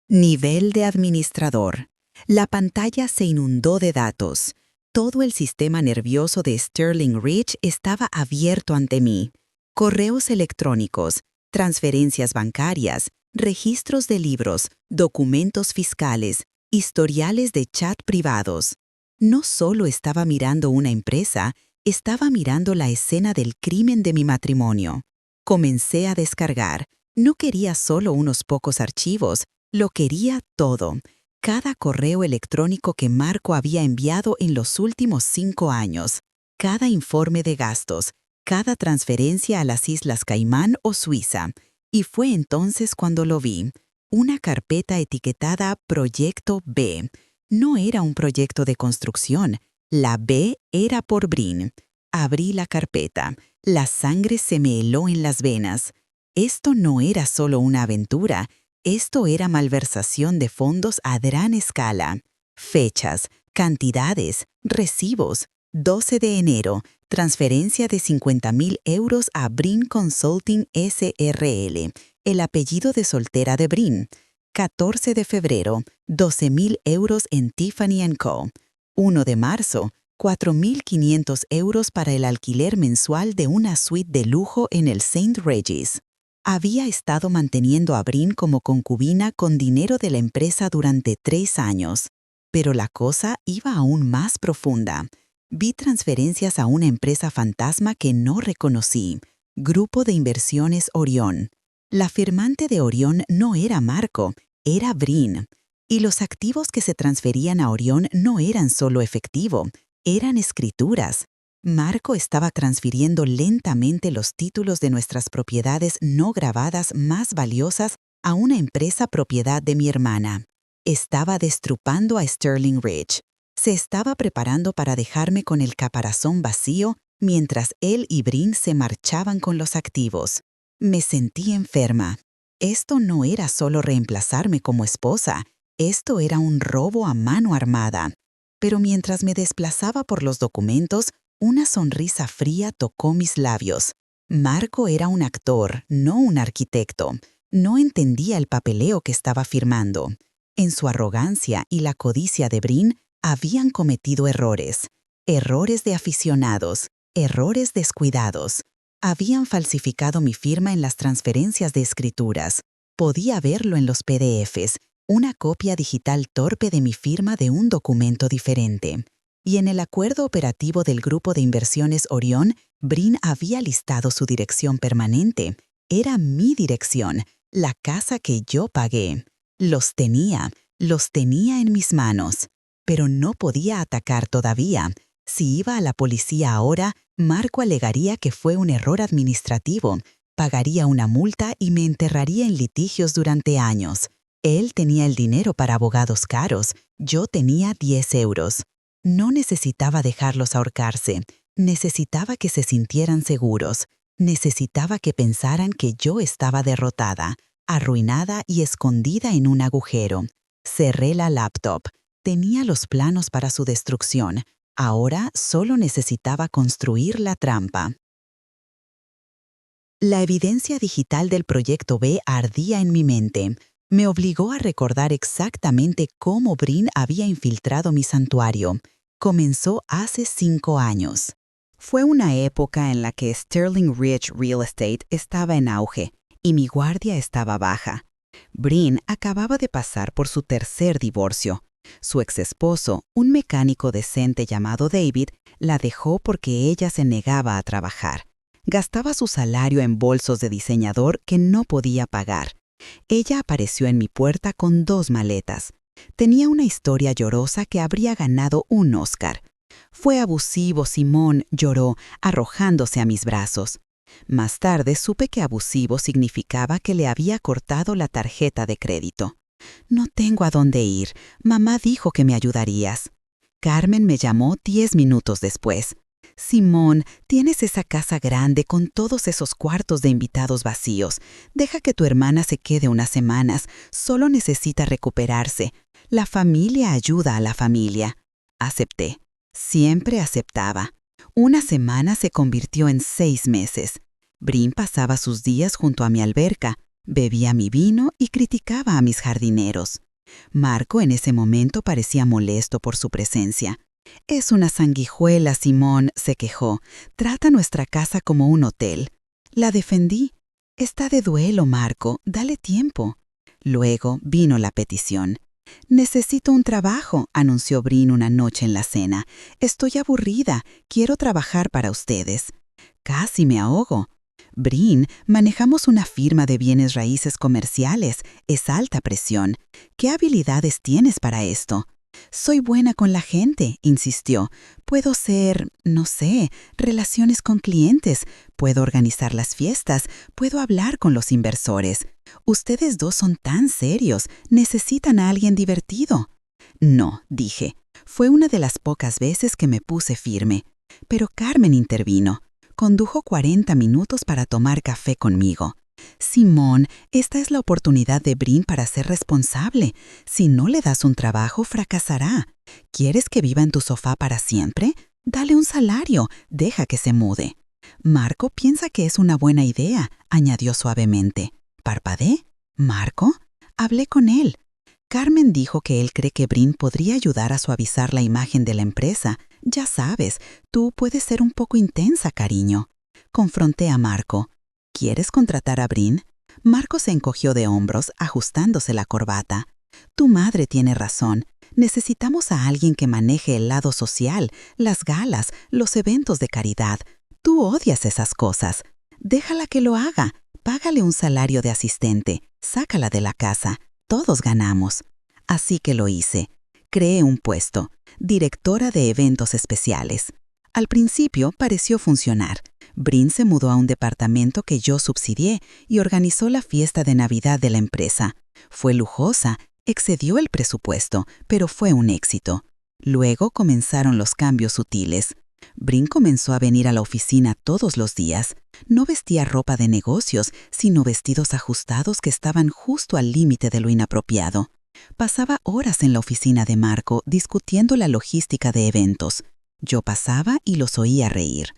Nivel de administrador. La pantalla se inundó de datos. Todo el sistema nervioso de Sterling Ridge estaba abierto ante mí. correos electrónicos, transferencias bancarias, registros de libros, documentos fiscales, historiales de chat privados. No solo estaba mirando una empresa, estaba mirando la escena del crimen de mi matrimonio. Comencé a descargar. No quería solo unos pocos archivos, lo quería todo. Cada correo electrónico que Marco había enviado en los últimos 5 años, cada informe de gastos, cada transferencia a las Islas Caimán o Suiza. Y fue entonces cuando lo vi. Una carpeta etiquetada Proyecto B. No era un proyecto de construcción. La B era por Brin. Abrí la carpeta. La sangre se me heló en las venas. Esto no era solo una aventura. Esto era malversación de fondos a gran escala. Fechas, cantidades, recibos. 12 de enero, transferencia de 50.000 euros a Brin Consulting SRL, el apellido de soltera de Brin. 14 de febrero, 12.000 euros en Tiffany & Co. 1 de marzo, 4.500 euros para el alquiler mensual de una suite de lujo en el St. Regis. Había estado manteniendo a Brin como concubina con dinero de la empresa durante 3 años. Pero la cosa iba aún más profunda. Vi transferencias a una empresa fantasma que no reconocí, Grupo de Inversiones Orión. La firmante de Orión no era Marco, era Brin. Y los activos que se transferían a Orión no eran solo efectivo, eran escrituras. Marco estaba transfiriendo lentamente los títulos de nuestras propiedades no grabadas más valiosas a una empresa propiedad de mi hermana. Estaba destrupando a Sterling Ridge. Se estaba preparando para dejarme con el caparazón vacío mientras él y Brin se marchaban con los activos. Me sentí enferma. Esto no era solo reemplazarme como esposa, esto era un robo a mano armada. Pero mientras me desplazaba por los documentos, una sonrisa fría tocó mis labios. Marco era un actor, no un arquitecto. No entendía el papeleo que estaba firmando. En su arrogancia y la codicia de Brin, habían cometido errores. Errores de aficionados, errores descuidados. Habían falsificado mi firma en las transferencias de escrituras. Podía verlo en los PDFs, una copia digital torpe de mi firma de un documento diferente. Y en el acuerdo operativo del Grupo de Inversiones Orión, Brin había listado su dirección permanente. Era mi dirección, la casa que yo pagué. Los tenía en mis manos. Pero no podía atacar todavía. Si iba a la policía ahora, Marco alegaría que fue un error administrativo, pagaría una multa y me enterraría en litigios durante años. Él tenía el dinero para abogados caros, yo tenía 10 euros. No necesitaba dejarlos ahorcarse, necesitaba que se sintieran seguros, necesitaba que pensaran que yo estaba derrotada, arruinada y escondida en un agujero. Cerré la laptop. Tenía los planos para su destrucción. Ahora solo necesitaba construir la trampa. La evidencia digital del Proyecto B ardía en mi mente. Me obligó a recordar exactamente cómo Brin había infiltrado mi santuario. Comenzó hace 5 años. Fue una época en la que Sterling Ridge Real Estate estaba en auge y mi guardia estaba baja. Brin acababa de pasar por su tercer divorcio. Su exesposo, un mecánico decente llamado David, la dejó porque ella se negaba a trabajar. Gastaba su salario en bolsos de diseñador que no podía pagar. Ella apareció en mi puerta con 2 maletas. Tenía una historia llorosa que habría ganado un Oscar. Fue abusivo, Simón, lloró, arrojándose a mis brazos. Más tarde supe que abusivo significaba que le había cortado la tarjeta de crédito. No tengo a dónde ir. Mamá dijo que me ayudarías. Carmen me llamó 10 minutos después. Simón, tienes esa casa grande con todos esos cuartos de invitados vacíos. Deja que tu hermana se quede unas semanas. Solo necesita recuperarse. La familia ayuda a la familia. Acepté. Siempre aceptaba. Una semana se convirtió en 6 meses. Brin pasaba sus días junto a mi alberca, bebía mi vino y criticaba a mis jardineros. Marco en ese momento parecía molesto por su presencia. «Es una sanguijuela, Simón», se quejó. «Trata nuestra casa como un hotel». La defendí. Está de duelo, Marco, dale tiempo. Luego vino la petición. Necesito un trabajo, anunció Brin una noche en la cena. Estoy aburrida, quiero trabajar para ustedes. Casi me ahogo. Brin, manejamos una firma de bienes raíces comerciales. Es alta presión. ¿Qué habilidades tienes para esto? Soy buena con la gente, insistió. Puedo ser, no sé, relaciones con clientes. Puedo organizar las fiestas. Puedo hablar con los inversores. Ustedes dos son tan serios. Necesitan a alguien divertido. No, dije. Fue una de las pocas veces que me puse firme. Pero Carmen intervino. Condujo 40 minutos para tomar café conmigo. Simón, esta es la oportunidad de Brin para ser responsable. Si no le das un trabajo, fracasará. ¿Quieres que viva en tu sofá para siempre? Dale un salario, deja que se mude. Marco piensa que es una buena idea, añadió suavemente. ¿Parpadeé? ¿Marco? Hablé con él. Carmen dijo que él cree que Brin podría ayudar a suavizar la imagen de la empresa. Ya sabes, tú puedes ser un poco intensa, cariño. Confronté a Marco. ¿Quieres contratar a Brin? Marco se encogió de hombros, ajustándose la corbata. Tu madre tiene razón. Necesitamos a alguien que maneje el lado social, las galas, los eventos de caridad. Tú odias esas cosas. Déjala que lo haga. Págale un salario de asistente. Sácala de la casa. Todos ganamos. Así que lo hice. Creé un puesto. Directora de eventos especiales. Al principio pareció funcionar. Brin se mudó a un departamento que yo subsidié y organizó la fiesta de Navidad de la empresa. Fue lujosa, excedió el presupuesto, pero fue un éxito. Luego comenzaron los cambios sutiles. Brin comenzó a venir a la oficina todos los días. No vestía ropa de negocios, sino vestidos ajustados que estaban justo al límite de lo inapropiado. Pasaba horas en la oficina de Marco discutiendo la logística de eventos. Yo pasaba y los oía reír.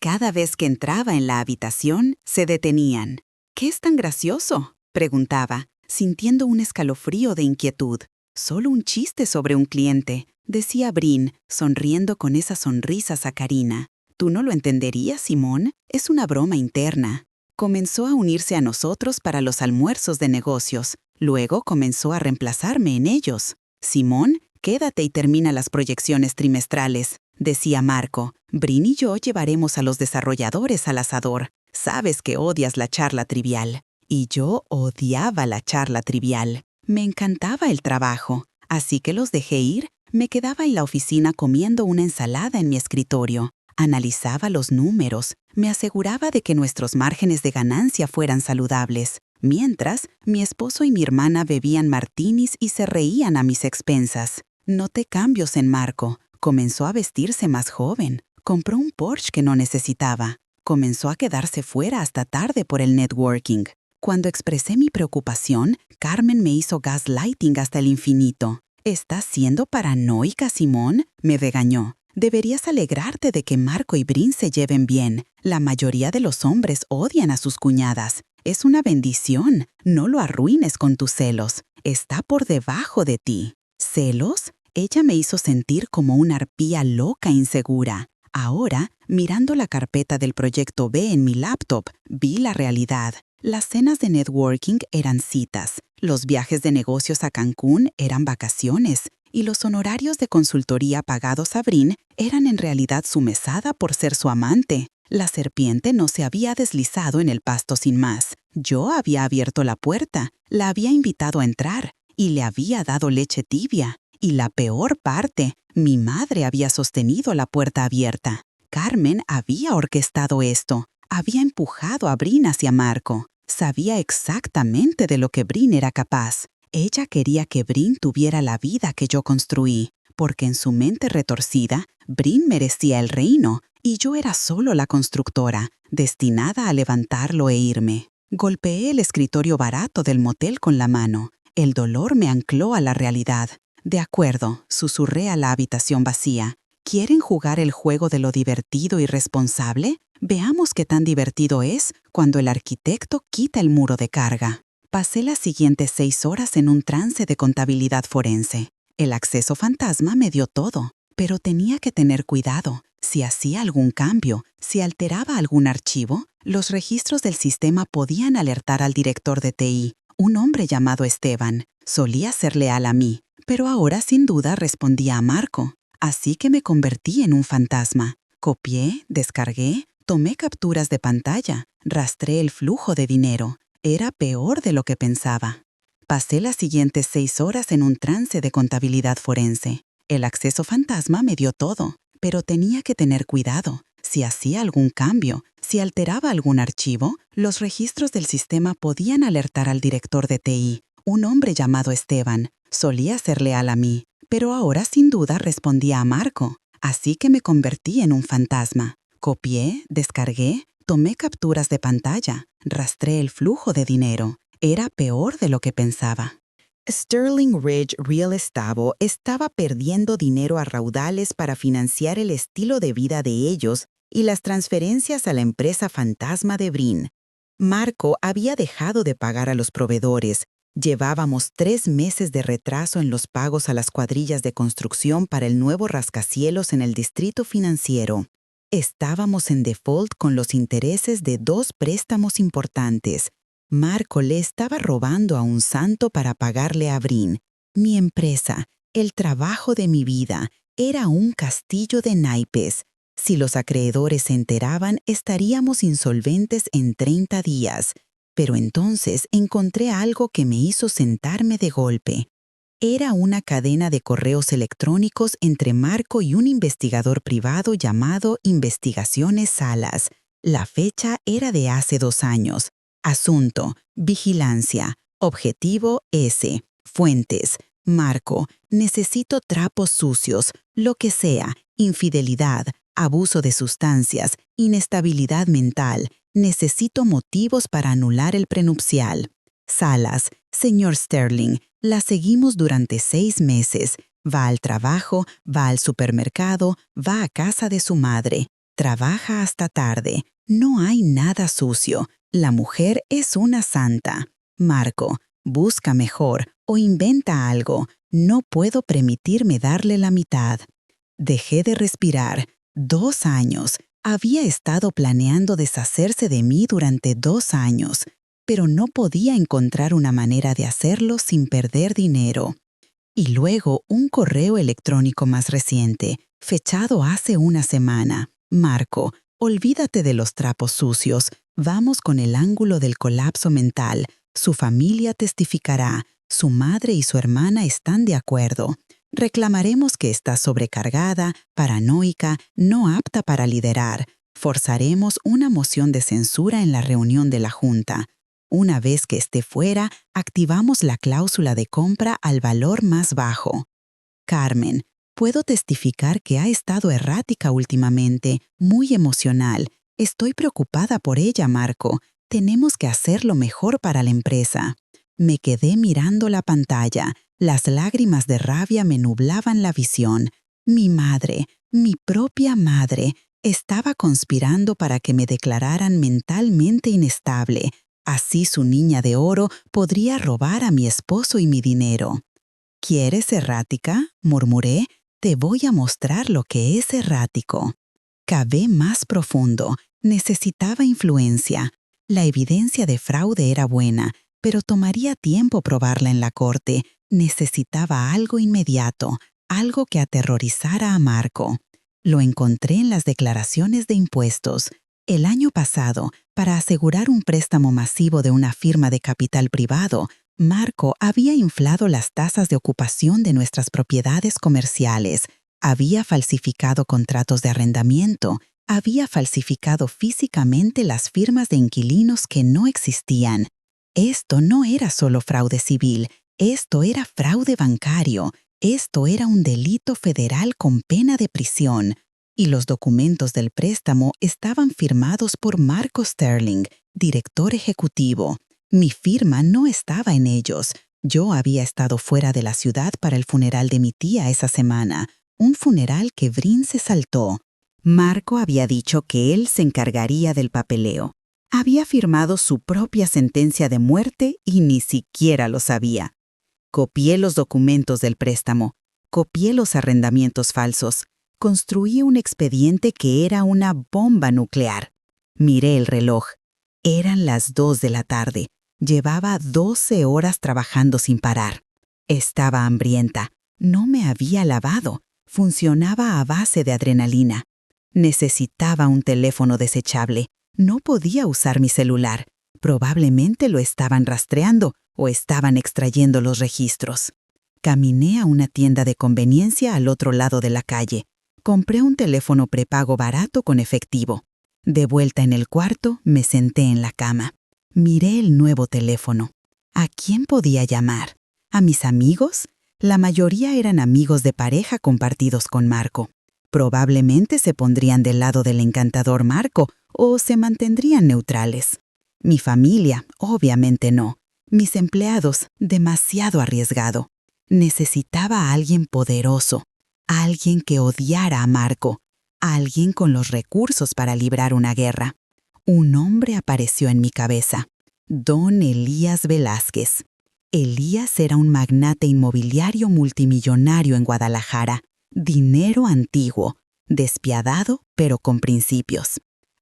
Cada vez que entraba en la habitación, se detenían. ¿Qué es tan gracioso?, preguntaba, sintiendo un escalofrío de inquietud. Solo un chiste sobre un cliente, decía Brin, sonriendo con esa sonrisa sacarina. ¿Tú no lo entenderías, Simón? Es una broma interna. Comenzó a unirse a nosotros para los almuerzos de negocios. Luego comenzó a reemplazarme en ellos. Simón, quédate y termina las proyecciones trimestrales, decía Marco. Brin y yo llevaremos a los desarrolladores al asador. Sabes que odias la charla trivial. Y yo odiaba la charla trivial. Me encantaba el trabajo. Así que los dejé ir. Me quedaba en la oficina comiendo una ensalada en mi escritorio. Analizaba los números. Me aseguraba de que nuestros márgenes de ganancia fueran saludables. Mientras, mi esposo y mi hermana bebían martinis y se reían a mis expensas. Noté cambios en Marco. Comenzó a vestirse más joven. Compró un Porsche que no necesitaba. Comenzó a quedarse fuera hasta tarde por el networking. Cuando expresé mi preocupación, Carmen me hizo gaslighting hasta el infinito. ¿Estás siendo paranoica, Simón?, me regañó. Deberías alegrarte de que Marco y Brin se lleven bien. La mayoría de los hombres odian a sus cuñadas. Es una bendición. No lo arruines con tus celos. Está por debajo de ti. ¿Celos? Ella me hizo sentir como una arpía loca e insegura. Ahora, mirando la carpeta del proyecto B en mi laptop, vi la realidad. Las cenas de networking eran citas. Los viajes de negocios a Cancún eran vacaciones. Y los honorarios de consultoría pagados a Brin eran en realidad su mesada por ser su amante. La serpiente no se había deslizado en el pasto sin más. Yo había abierto la puerta, la había invitado a entrar y le había dado leche tibia. Y la peor parte, mi madre había sostenido la puerta abierta. Carmen había orquestado esto, había empujado a Brin hacia Marco. Sabía exactamente de lo que Brin era capaz. Ella quería que Brin tuviera la vida que yo construí, porque en su mente retorcida, Brin merecía el reino y yo era solo la constructora, destinada a levantarlo e irme. Golpeé el escritorio barato del motel con la mano. El dolor me ancló a la realidad. De acuerdo, susurré a la habitación vacía. ¿Quieren jugar el juego de lo divertido y responsable? Veamos qué tan divertido es cuando el arquitecto quita el muro de carga. Pasé las siguientes 6 horas en un trance de contabilidad forense. El acceso fantasma me dio todo, pero tenía que tener cuidado. Si hacía algún cambio, si alteraba algún archivo, Los registros del sistema podían alertar al director de TI, un hombre llamado Esteban. Solía ser leal a mí, pero ahora sin duda respondía a Marco. Así que me convertí en un fantasma. Copié, descargué, tomé capturas de pantalla, rastré el flujo de dinero. Era peor de lo que pensaba. Pasé las siguientes 6 horas en un trance de contabilidad forense. El acceso fantasma me dio todo, pero tenía que tener cuidado. Si hacía algún cambio, si alteraba algún archivo, los registros del sistema podían alertar al director de TI, un hombre llamado Esteban. Solía ser leal a mí, pero ahora sin duda respondía a Marco. Así que me convertí en un fantasma. Copié, descargué, tomé capturas de pantalla, rastré el flujo de dinero. Era peor de lo que pensaba. Sterling Ridge Real Estate estaba perdiendo dinero a raudales para financiar el estilo de vida de ellos y las transferencias a la empresa fantasma de Brin. Marco había dejado de pagar a los proveedores. Llevábamos 3 meses de retraso en los pagos a las cuadrillas de construcción para el nuevo rascacielos en el distrito financiero. Estábamos en default con los intereses de 2 préstamos importantes. Marco le estaba robando a un santo para pagarle a Brin. Mi empresa, el trabajo de mi vida, era un castillo de naipes. Si los acreedores se enteraban, estaríamos insolventes en 30 días. Pero entonces encontré algo que me hizo sentarme de golpe. Era una cadena de correos electrónicos entre Marco y un investigador privado llamado Investigaciones Salas. La fecha era de hace 2 años. Asunto: vigilancia. Objetivo S. Fuentes: Marco, necesito trapos sucios, lo que sea, infidelidad, abuso de sustancias, inestabilidad mental. Necesito motivos para anular el prenupcial. Salas: señor Sterling, la seguimos durante 6 meses. Va al trabajo, va al supermercado, va a casa de su madre. Trabaja hasta tarde. No hay nada sucio. La mujer es una santa. Marco, busca mejor o inventa algo. No puedo permitirme darle la mitad. Dejé de respirar. 2 años. Había estado planeando deshacerse de mí durante 2 años, pero no podía encontrar una manera de hacerlo sin perder dinero. Y luego un correo electrónico más reciente, fechado hace una semana. Marco, olvídate de los trapos sucios. Vamos con el ángulo del colapso mental. Su familia testificará. Su madre y su hermana están de acuerdo. Reclamaremos que está sobrecargada, paranoica, no apta para liderar. Forzaremos una moción de censura en la reunión de la Junta. Una vez que esté fuera, activamos la cláusula de compra al valor más bajo. Carmen, puedo testificar que ha estado errática últimamente, muy emocional. Estoy preocupada por ella, Marco. Tenemos que hacerlo mejor para la empresa. Me quedé mirando la pantalla. Las lágrimas de rabia me nublaban la visión. Mi madre, mi propia madre, estaba conspirando para que me declararan mentalmente inestable. Así su niña de oro podría robar a mi esposo y mi dinero. ¿Quieres errática?, murmuré. Te voy a mostrar lo que es errático. Cavé más profundo. Necesitaba influencia. La evidencia de fraude era buena, pero tomaría tiempo probarla en la corte. Necesitaba algo inmediato, algo que aterrorizara a Marco. Lo encontré en las declaraciones de impuestos. El año pasado, para asegurar un préstamo masivo de una firma de capital privado, Marco había inflado las tasas de ocupación de nuestras propiedades comerciales, había falsificado contratos de arrendamiento, había falsificado físicamente las firmas de inquilinos que no existían. Esto no era solo fraude civil, esto era fraude bancario, esto era un delito federal con pena de prisión. Y los documentos del préstamo estaban firmados por Marco Sterling, director ejecutivo. Mi firma no estaba en ellos. Yo había estado fuera de la ciudad para el funeral de mi tía esa semana, un funeral que Brin se saltó. Marco había dicho que él se encargaría del papeleo. Había firmado su propia sentencia de muerte y ni siquiera lo sabía. Copié los documentos del préstamo, copié los arrendamientos falsos, construí un expediente que era una bomba nuclear. Miré el reloj. Eran las 2 de la tarde. Llevaba 12 horas trabajando sin parar. Estaba hambrienta. No me había lavado. Funcionaba a base de adrenalina. Necesitaba un teléfono desechable. No podía usar mi celular. Probablemente lo estaban rastreando o estaban extrayendo los registros. Caminé a una tienda de conveniencia al otro lado de la calle. Compré un teléfono prepago barato con efectivo. De vuelta en el cuarto, me senté en la cama. Miré el nuevo teléfono. ¿A quién podía llamar? ¿A mis amigos? La mayoría eran amigos de pareja compartidos con Marco. Probablemente se pondrían del lado del encantador Marco o se mantendrían neutrales. Mi familia, obviamente no. Mis empleados, demasiado arriesgado. Necesitaba a alguien poderoso, a alguien que odiara a Marco, a alguien con los recursos para librar una guerra. Un hombre apareció en mi cabeza. Don Elías Velázquez. Elías era un magnate inmobiliario multimillonario en Guadalajara. Dinero antiguo, despiadado, pero con principios.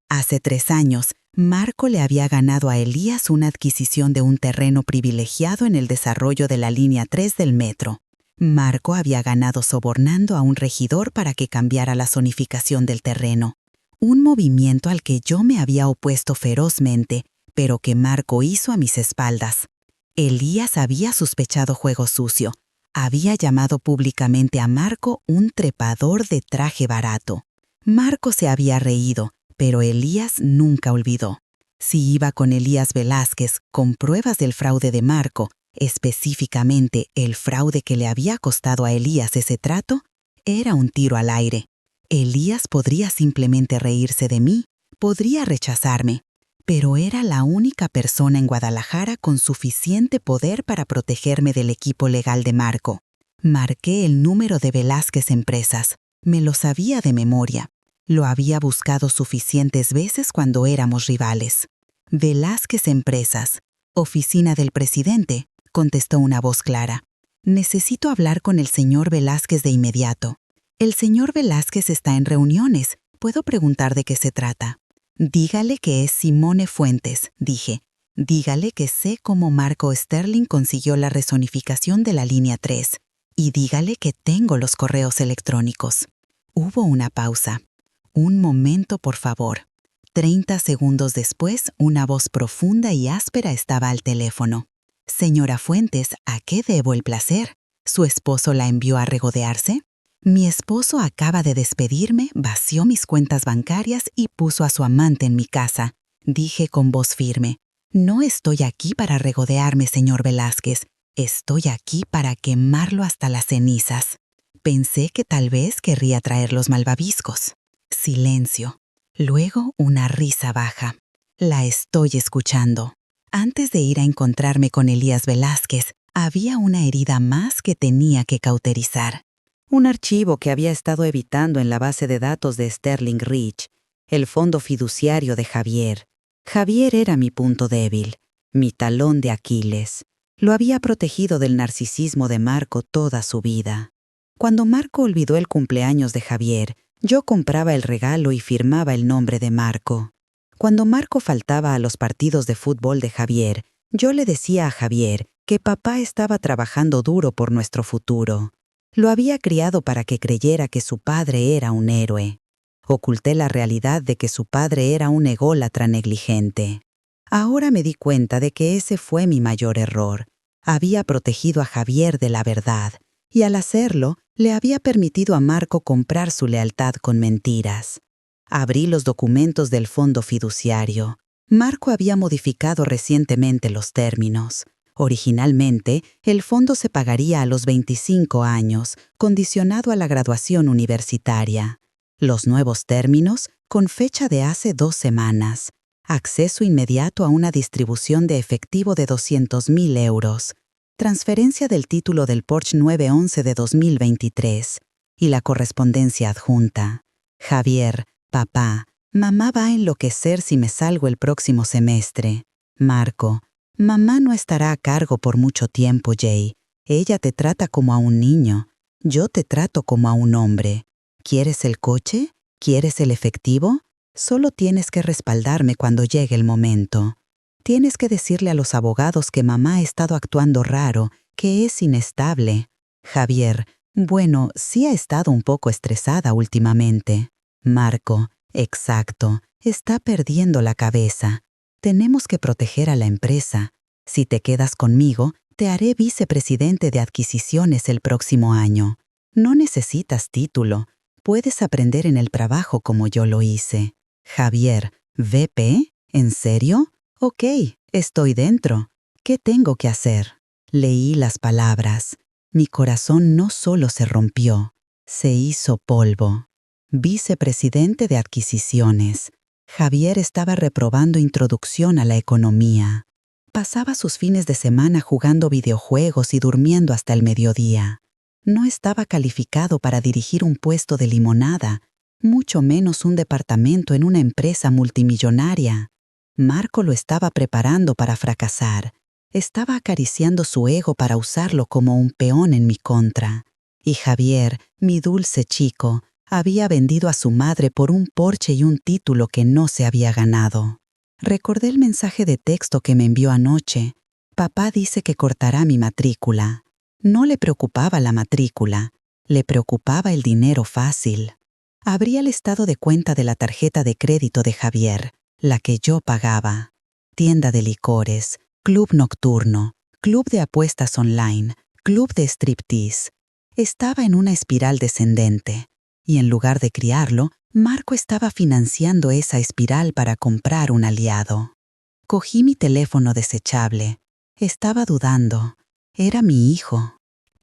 Hace 3 años, Marco le había ganado a Elías una adquisición de un terreno privilegiado en el desarrollo de la línea 3 del metro. Marco había ganado sobornando a un regidor para que cambiara la zonificación del terreno. Un movimiento al que yo me había opuesto ferozmente, pero que Marco hizo a mis espaldas. Elías había sospechado juego sucio. Había llamado públicamente a Marco un trepador de traje barato. Marco se había reído, pero Elías nunca olvidó. Si iba con Elías Velázquez con pruebas del fraude de Marco, específicamente el fraude que le había costado a Elías ese trato, era un tiro al aire. Elías podría simplemente reírse de mí, podría rechazarme, pero era la única persona en Guadalajara con suficiente poder para protegerme del equipo legal de Marco. Marqué el número de Velázquez Empresas. Me lo sabía de memoria. Lo había buscado suficientes veces cuando éramos rivales. Velázquez Empresas, oficina del presidente, contestó una voz clara. Necesito hablar con el señor Velázquez de inmediato. El señor Velázquez está en reuniones. ¿Puedo preguntar de qué se trata? Dígale que es Simone Fuentes, dije. Dígale que sé cómo Marco Sterling consiguió la rezonificación de la línea 3. Y dígale que tengo los correos electrónicos. Hubo una pausa. Un momento, por favor. 30 segundos después, una voz profunda y áspera estaba al teléfono. Señora Fuentes, ¿a qué debo el placer? ¿Su esposo la envió a regodearse? Mi esposo acaba de despedirme, vació mis cuentas bancarias y puso a su amante en mi casa. Dije con voz firme, no estoy aquí para regodearme, señor Velázquez. Estoy aquí para quemarlo hasta las cenizas. Pensé que tal vez querría traer los malvaviscos. Silencio. Luego una risa baja. La estoy escuchando. Antes de ir a encontrarme con Elías Velázquez, había una herida más que tenía que cauterizar. Un archivo que había estado evitando en la base de datos de Sterling Ridge, el fondo fiduciario de Javier. Javier era mi punto débil, mi talón de Aquiles. Lo había protegido del narcisismo de Marco toda su vida. Cuando Marco olvidó el cumpleaños de Javier, yo compraba el regalo y firmaba el nombre de Marco. Cuando Marco faltaba a los partidos de fútbol de Javier, yo le decía a Javier que papá estaba trabajando duro por nuestro futuro. Lo había criado para que creyera que su padre era un héroe. Oculté la realidad de que su padre era un ególatra negligente. Ahora me di cuenta de que ese fue mi mayor error. Había protegido a Javier de la verdad, y al hacerlo, le había permitido a Marco comprar su lealtad con mentiras. Abrí los documentos del fondo fiduciario. Marco había modificado recientemente los términos. Originalmente, el fondo se pagaría a los 25 años, condicionado a la graduación universitaria. Los nuevos términos, con fecha de hace 2 semanas. Acceso inmediato a una distribución de efectivo de 200.000 euros. Transferencia del título del Porsche 911 de 2023. Y la correspondencia adjunta. Javier, papá, mamá va a enloquecer si me salgo el próximo semestre. Marco, mamá no estará a cargo por mucho tiempo, Jay. Ella te trata como a un niño. Yo te trato como a un hombre. ¿Quieres el coche? ¿Quieres el efectivo? Solo tienes que respaldarme cuando llegue el momento. Tienes que decirle a los abogados que mamá ha estado actuando raro, que es inestable. Javier, bueno, sí ha estado un poco estresada últimamente. Marco, exacto, está perdiendo la cabeza. Tenemos que proteger a la empresa. Si te quedas conmigo, te haré vicepresidente de adquisiciones el próximo año. No necesitas título. Puedes aprender en el trabajo como yo lo hice. Javier, ¿VP? ¿En serio? Ok, estoy dentro. ¿Qué tengo que hacer? Leí las palabras. Mi corazón no solo se rompió, se hizo polvo. Vicepresidente de adquisiciones. Javier estaba reprobando introducción a la economía. Pasaba sus fines de semana jugando videojuegos y durmiendo hasta el mediodía. No estaba calificado para dirigir un puesto de limonada, mucho menos un departamento en una empresa multimillonaria. Marco lo estaba preparando para fracasar. Estaba acariciando su ego para usarlo como un peón en mi contra. Y Javier, mi dulce chico, había vendido a su madre por un Porsche y un título que no se había ganado. Recordé el mensaje de texto que me envió anoche. Papá dice que cortará mi matrícula. No le preocupaba la matrícula, le preocupaba el dinero fácil. Abrí el estado de cuenta de la tarjeta de crédito de Javier, la que yo pagaba. Tienda de licores, club nocturno, club de apuestas online, club de striptease. Estaba en una espiral descendente, y en lugar de criarlo, Marco estaba financiando esa espiral para comprar un aliado. Cogí mi teléfono desechable. Estaba dudando. Era mi hijo.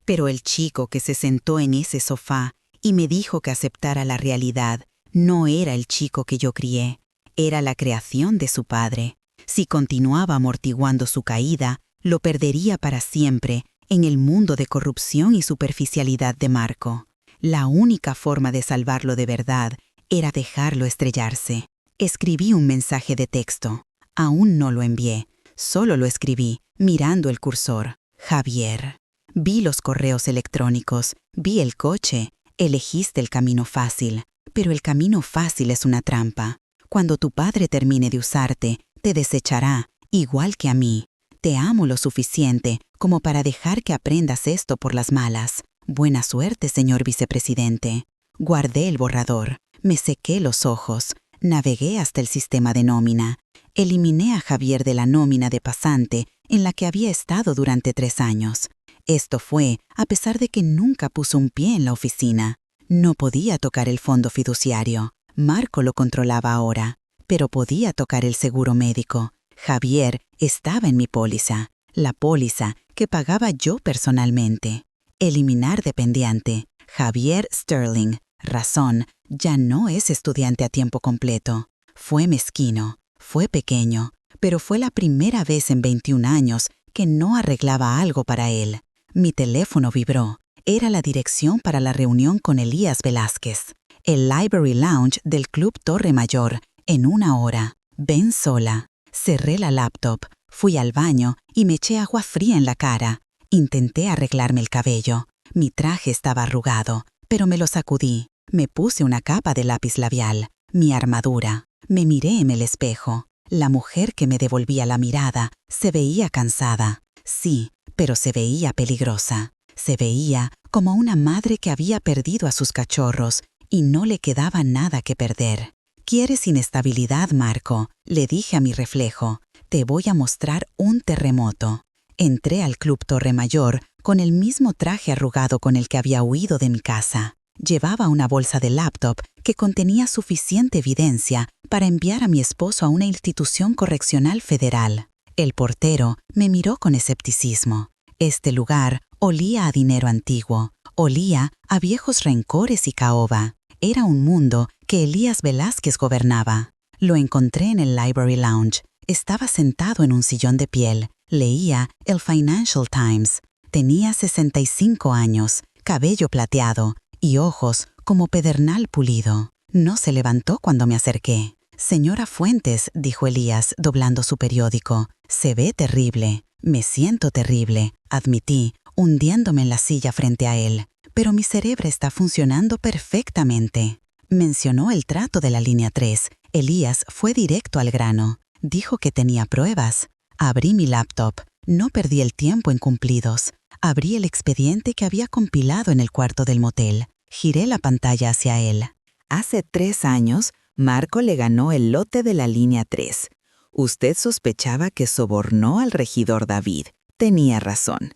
Pero el chico que se sentó en ese sofá y me dijo que aceptara la realidad no era el chico que yo crié, era la creación de su padre. Si continuaba amortiguando su caída, lo perdería para siempre en el mundo de corrupción y superficialidad de Marco. La única forma de salvarlo de verdad era dejarlo estrellarse. Escribí un mensaje de texto. Aún no lo envié, solo lo escribí, mirando el cursor. Javier. Vi los correos electrónicos, vi el coche. Elegiste el camino fácil, pero el camino fácil es una trampa. Cuando tu padre termine de usarte, te desechará, igual que a mí. Te amo lo suficiente como para dejar que aprendas esto por las malas. Buena suerte, señor vicepresidente. Guardé el borrador, me sequé los ojos, navegué hasta el sistema de nómina. Eliminé a Javier de la nómina de pasante en la que había estado durante 3 años. Esto fue a pesar de que nunca puso un pie en la oficina. No podía tocar el fondo fiduciario. Marco lo controlaba ahora, pero podía tocar el seguro médico. Javier estaba en mi póliza, la póliza que pagaba yo personalmente. Eliminar dependiente. Javier Sterling. Razón, ya no es estudiante a tiempo completo. Fue mezquino, fue pequeño, pero fue la primera vez en 21 años que no arreglaba algo para él. Mi teléfono vibró. Era la dirección para la reunión con Elías Velázquez. El Library Lounge del Club Torre Mayor, en 1 hora. Ven sola. Cerré la laptop, fui al baño y me eché agua fría en la cara. Intenté arreglarme el cabello. Mi traje estaba arrugado, pero me lo sacudí. Me puse una capa de lápiz labial, mi armadura. Me miré en el espejo. La mujer que me devolvía la mirada se veía cansada. Sí, pero se veía peligrosa. Se veía como una madre que había perdido a sus cachorros y no le quedaba nada que perder. ¿Quieres inestabilidad, Marco? Le dije a mi reflejo. Te voy a mostrar un terremoto. Entré al Club Torre Mayor con el mismo traje arrugado con el que había huido de mi casa. Llevaba una bolsa de laptop que contenía suficiente evidencia para enviar a mi esposo a una institución correccional federal. El portero me miró con escepticismo. Este lugar olía a dinero antiguo, olía a viejos rencores y caoba. Era un mundo que Elías Velázquez gobernaba. Lo encontré en el Library Lounge. Estaba sentado en un sillón de piel. Leía el Financial Times. Tenía 65 años, cabello plateado y ojos como pedernal pulido. No se levantó cuando me acerqué. Señora Fuentes, dijo Elías, doblando su periódico, se ve terrible. Me siento terrible, admití, hundiéndome en la silla frente a él. Pero mi cerebro está funcionando perfectamente. Mencionó el trato de la línea 3, Elías fue directo al grano. Dijo que tenía pruebas. Abrí mi laptop. No perdí el tiempo en cumplidos. Abrí el expediente que había compilado en el cuarto del motel. Giré la pantalla hacia él. Hace 3 años, Marco le ganó el lote de la línea 3. Usted sospechaba que sobornó al regidor David. Tenía razón.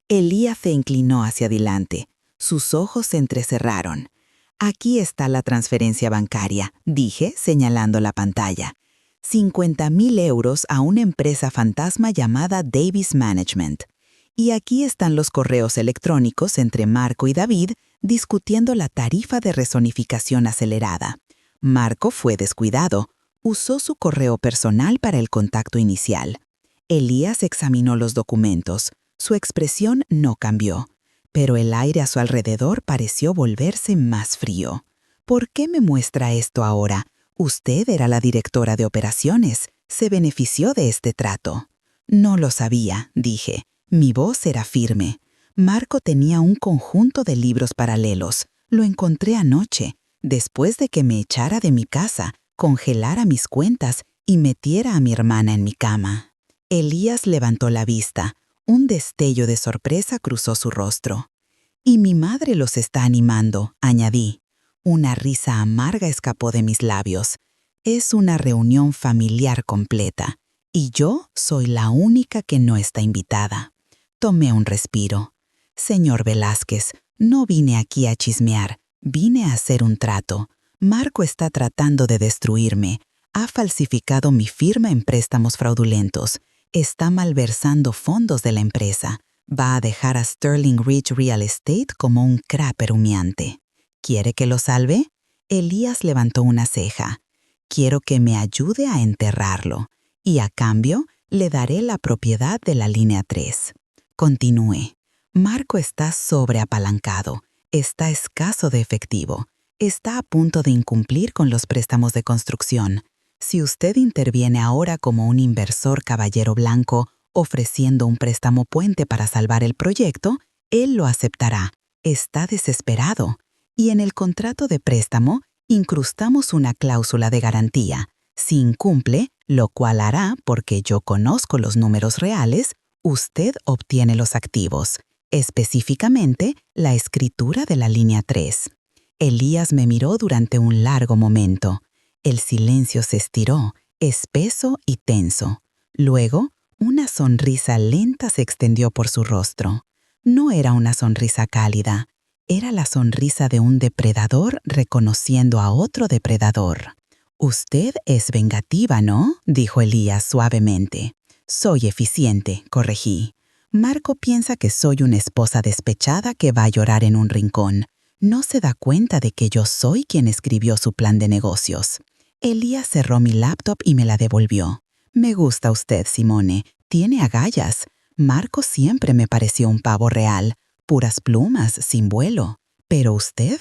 Elías se inclinó hacia adelante. Sus ojos se entrecerraron. Aquí está la transferencia bancaria, dije, señalando la pantalla. 50,000 euros a una empresa fantasma llamada Davis Management. Y aquí están los correos electrónicos entre Marco y David discutiendo la tarifa de rezonificación acelerada. Marco fue descuidado. Usó su correo personal para el contacto inicial. Elías examinó los documentos. Su expresión no cambió, pero el aire a su alrededor pareció volverse más frío. ¿Por qué me muestra esto ahora? Usted era la directora de operaciones. Se benefició de este trato. No lo sabía, dije. Mi voz era firme. Marco tenía un conjunto de libros paralelos. Lo encontré anoche, después de que me echara de mi casa, congelara mis cuentas y metiera a mi hermana en mi cama. Elías levantó la vista. Un destello de sorpresa cruzó su rostro. «Y mi madre los está animando», añadí. Una risa amarga escapó de mis labios. Es una reunión familiar completa, y yo soy la única que no está invitada. Tomé un respiro. «Señor Velázquez, no vine aquí a chismear, vine a hacer un trato. Marco está tratando de destruirme. Ha falsificado mi firma en préstamos fraudulentos. Está malversando fondos de la empresa. Va a dejar a Sterling Ridge Real Estate como un cráper humeante. ¿Quiere que lo salve?» Elías levantó una ceja. «Quiero que me ayude a enterrarlo. Y a cambio, le daré la propiedad de la línea 3. Continué. Marco está sobreapalancado. Está escaso de efectivo. Está a punto de incumplir con los préstamos de construcción. Si usted interviene ahora como un inversor caballero blanco, ofreciendo un préstamo puente para salvar el proyecto, él lo aceptará. Está desesperado. Y en el contrato de préstamo, incrustamos una cláusula de garantía. Si incumple, lo cual hará porque yo conozco los números reales, usted obtiene los activos, específicamente la escritura de la línea 3. Elías me miró durante un largo momento. El silencio se estiró, espeso y tenso. Luego, una sonrisa lenta se extendió por su rostro. No era una sonrisa cálida, era la sonrisa de un depredador reconociendo a otro depredador. «Usted es vengativa, ¿no?», dijo Elías suavemente. «Soy eficiente», corregí. «Marco piensa que soy una esposa despechada que va a llorar en un rincón. No se da cuenta de que yo soy quien escribió su plan de negocios». Elías cerró mi laptop y me la devolvió. «Me gusta usted, Simone. Tiene agallas. Marco siempre me pareció un pavo real. Puras plumas, sin vuelo. Pero usted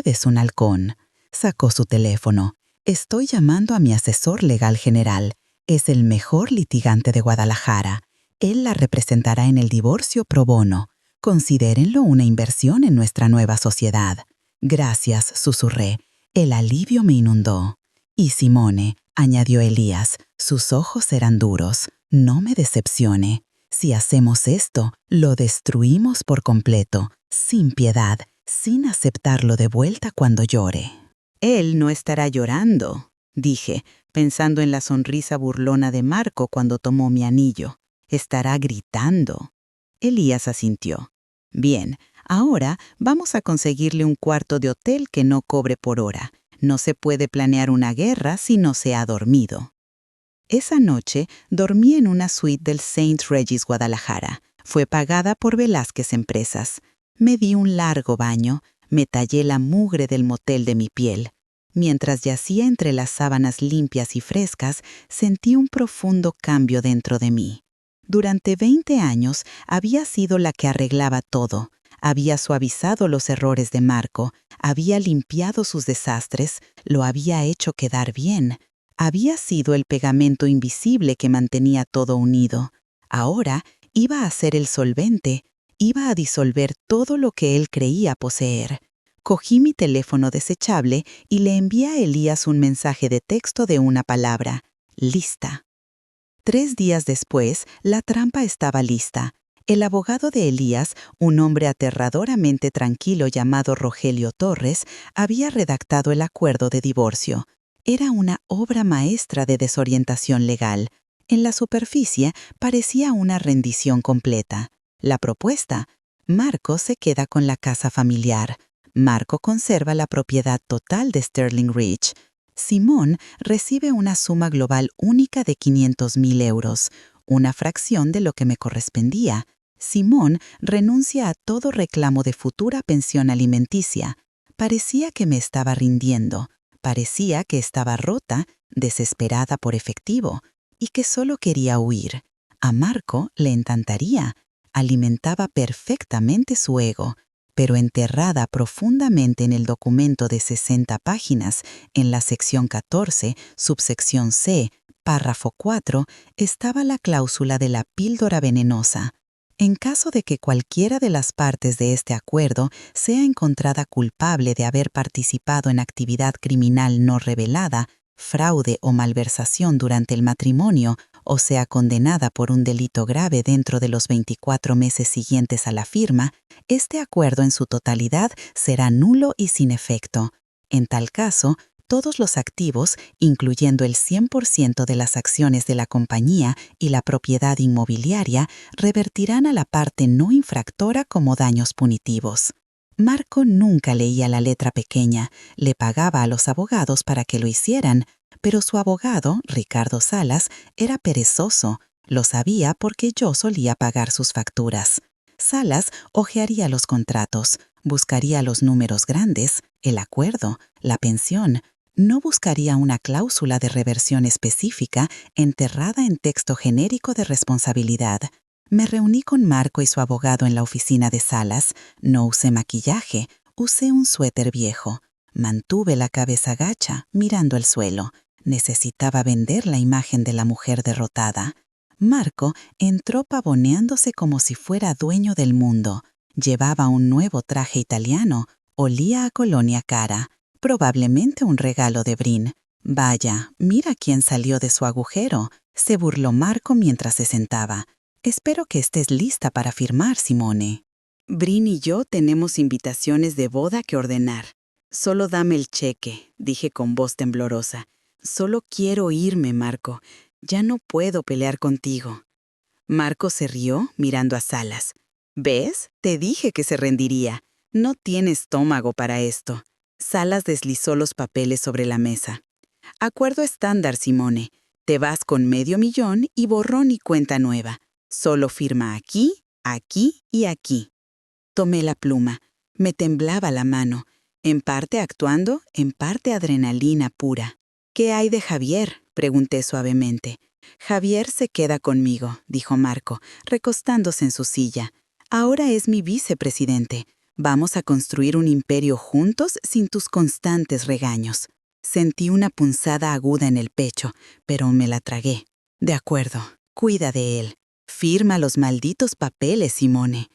es un halcón». Sacó su teléfono. «Estoy llamando a mi asesor legal general. Es el mejor litigante de Guadalajara. Él la representará en el divorcio pro bono. Considérenlo una inversión en nuestra nueva sociedad». «Gracias», susurré. El alivio me inundó. «Y Simone», añadió Elías, sus ojos eran duros. «No me decepcione. Si hacemos esto, lo destruimos por completo, sin piedad, sin aceptarlo de vuelta cuando llore». «Él no estará llorando», dije, pensando en la sonrisa burlona de Marco cuando tomó mi anillo. «Estará gritando». Elías asintió. «Bien, ahora vamos a conseguirle un cuarto de hotel que no cobre por hora. No se puede planear una guerra si no se ha dormido». Esa noche dormí en una suite del St. Regis Guadalajara. Fue pagada por Velázquez Empresas. Me di un largo baño, me tallé la mugre del motel de mi piel. Mientras yacía entre las sábanas limpias y frescas, sentí un profundo cambio dentro de mí. Durante 20 años había sido la que arreglaba todo. Había suavizado los errores de Marco, había limpiado sus desastres, lo había hecho quedar bien. Había sido el pegamento invisible que mantenía todo unido. Ahora iba a ser el solvente, iba a disolver todo lo que él creía poseer. Cogí mi teléfono desechable y le envié a Elías un mensaje de texto de una palabra: lista. 3 días después, la trampa estaba lista. El abogado de Elías, un hombre aterradoramente tranquilo llamado Rogelio Torres, había redactado el acuerdo de divorcio. Era una obra maestra de desorientación legal. En la superficie parecía una rendición completa. La propuesta: Marco se queda con la casa familiar. Marco conserva la propiedad total de Sterling Ridge. Simón recibe una suma global única de 500.000 euros, una fracción de lo que me correspondía. Simón renuncia a todo reclamo de futura pensión alimenticia. Parecía que me estaba rindiendo. Parecía que estaba rota, desesperada por efectivo, y que solo quería huir. A Marco le encantaría. Alimentaba perfectamente su ego. Pero enterrada profundamente en el documento de 60 páginas, en la sección 14, subsección C, párrafo 4, estaba la cláusula de la píldora venenosa. En caso de que cualquiera de las partes de este acuerdo sea encontrada culpable de haber participado en actividad criminal no revelada, fraude o malversación durante el matrimonio, o sea condenada por un delito grave dentro de los 24 meses siguientes a la firma, este acuerdo en su totalidad será nulo y sin efecto. En tal caso, todos los activos, incluyendo el 100% de las acciones de la compañía y la propiedad inmobiliaria, revertirán a la parte no infractora como daños punitivos. Marco nunca leía la letra pequeña, le pagaba a los abogados para que lo hicieran, pero su abogado, Ricardo Salas, era perezoso. Lo sabía porque yo solía pagar sus facturas. Salas hojearía los contratos, buscaría los números grandes, el acuerdo, la pensión. No buscaría una cláusula de reversión específica enterrada en texto genérico de responsabilidad. Me reuní con Marco y su abogado en la oficina de Salas. No usé maquillaje, usé un suéter viejo. Mantuve la cabeza gacha, mirando el suelo. Necesitaba vender la imagen de la mujer derrotada. Marco entró pavoneándose como si fuera dueño del mundo. Llevaba un nuevo traje italiano, olía a colonia cara, probablemente un regalo de Brin. Vaya, mira quién salió de su agujero, se burló Marco mientras se sentaba. Espero que estés lista para firmar, Simone. Brin y yo tenemos invitaciones de boda que ordenar. Solo dame el cheque, dije con voz temblorosa. Solo quiero irme, Marco. Ya no puedo pelear contigo. Marco se rió mirando a Salas. ¿Ves? Te dije que se rendiría. No tiene estómago para esto. Salas deslizó los papeles sobre la mesa. Acuerdo estándar, Simone. Te vas con $500,000 y borrón y cuenta nueva. Solo firma aquí, aquí y aquí. Tomé la pluma. Me temblaba la mano. En parte actuando, en parte adrenalina pura. ¿Qué hay de Javier?, pregunté suavemente. Javier se queda conmigo, dijo Marco, recostándose en su silla. Ahora es mi vicepresidente. Vamos a construir un imperio juntos sin tus constantes regaños. Sentí una punzada aguda en el pecho, pero me la tragué. De acuerdo, cuida de él. Firma los malditos papeles, Simone.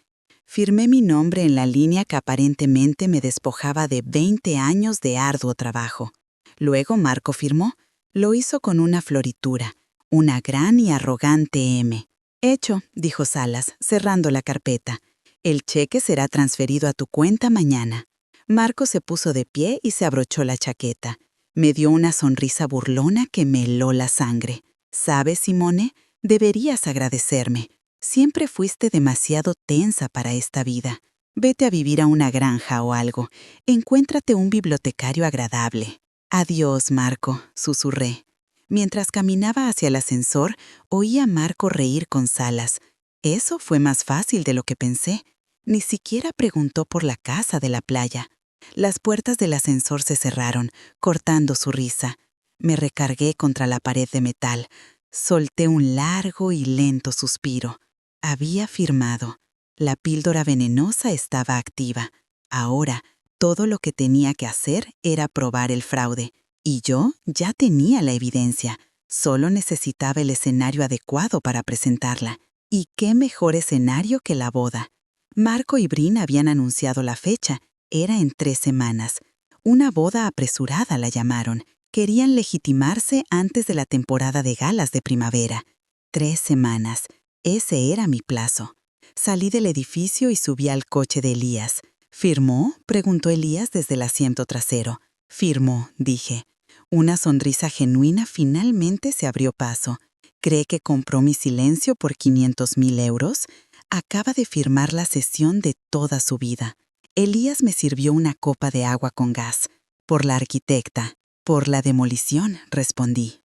Firmé mi nombre en la línea que aparentemente me despojaba de 20 años de arduo trabajo. Luego Marco firmó. Lo hizo con una floritura, una gran y arrogante M. Hecho, dijo Salas, cerrando la carpeta. El cheque será transferido a tu cuenta mañana. Marco se puso de pie y se abrochó la chaqueta. Me dio una sonrisa burlona que me heló la sangre. ¿Sabes, Simone? Deberías agradecerme. Siempre fuiste demasiado tensa para esta vida. Vete a vivir a una granja o algo. Encuéntrate un bibliotecario agradable. Adiós, Marco, susurré. Mientras caminaba hacia el ascensor, oí a Marco reír con Salas. Eso fue más fácil de lo que pensé. Ni siquiera preguntó por la casa de la playa. Las puertas del ascensor se cerraron, cortando su risa. Me recargué contra la pared de metal. Solté un largo y lento suspiro. Había firmado. La píldora venenosa estaba activa. Ahora, todo lo que tenía que hacer era probar el fraude. Y yo ya tenía la evidencia. Solo necesitaba el escenario adecuado para presentarla. ¿Y qué mejor escenario que la boda? Marco y Brin habían anunciado la fecha, Era en 3 semanas. Una boda apresurada la llamaron. Querían legitimarse antes de la temporada de galas de primavera. 3 semanas. Ese era mi plazo. Salí del edificio y subí al coche de Elías. ¿Firmó?, preguntó Elías desde el asiento trasero. Firmó, dije. Una sonrisa genuina finalmente se abrió paso. ¿Cree que compró mi silencio por 500,000 euros? Acaba de firmar la cesión de toda su vida. Elías me sirvió una copa de agua con gas. Por la arquitecta. Por la demolición, respondí.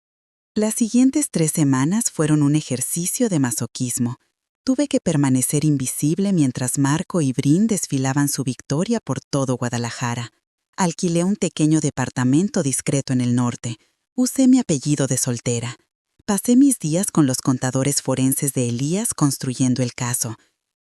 Las siguientes 3 semanas fueron un ejercicio de masoquismo. Tuve que permanecer invisible mientras Marco y Brin desfilaban su victoria por todo Guadalajara. Alquilé un pequeño departamento discreto en el norte. Usé mi apellido de soltera. Pasé mis días con los contadores forenses de Elías construyendo el caso.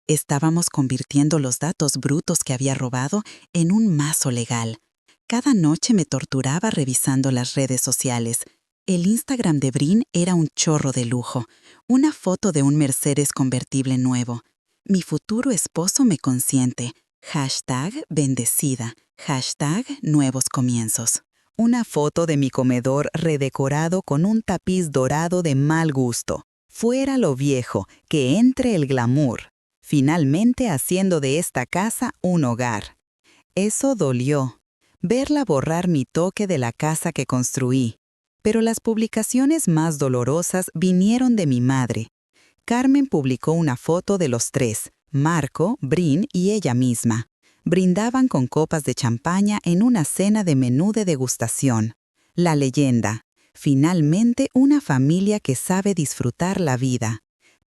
Estábamos convirtiendo los datos brutos que había robado en un mazo legal. Cada noche me torturaba revisando las redes sociales. El Instagram de Brin era un chorro de lujo, una foto de un Mercedes convertible nuevo. Mi futuro esposo me consiente. #bendecida. #nuevos comienzos. Una foto de mi comedor redecorado con un tapiz dorado de mal gusto. Fuera lo viejo, que entre el glamour. Finalmente haciendo de esta casa un hogar. Eso dolió. Verla borrar mi toque de la casa que construí. Pero las publicaciones más dolorosas vinieron de mi madre. Carmen publicó una foto de los 3, Marco, Brin y ella misma. Brindaban con copas de champaña en una cena de menú de degustación. La leyenda. Finalmente una familia que sabe disfrutar la vida.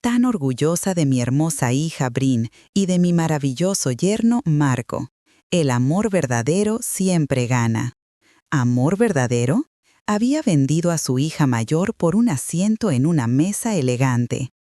Tan orgullosa de mi hermosa hija Brin y de mi maravilloso yerno Marco. El amor verdadero siempre gana. ¿Amor verdadero? Había vendido a su hija mayor por un asiento en una mesa elegante.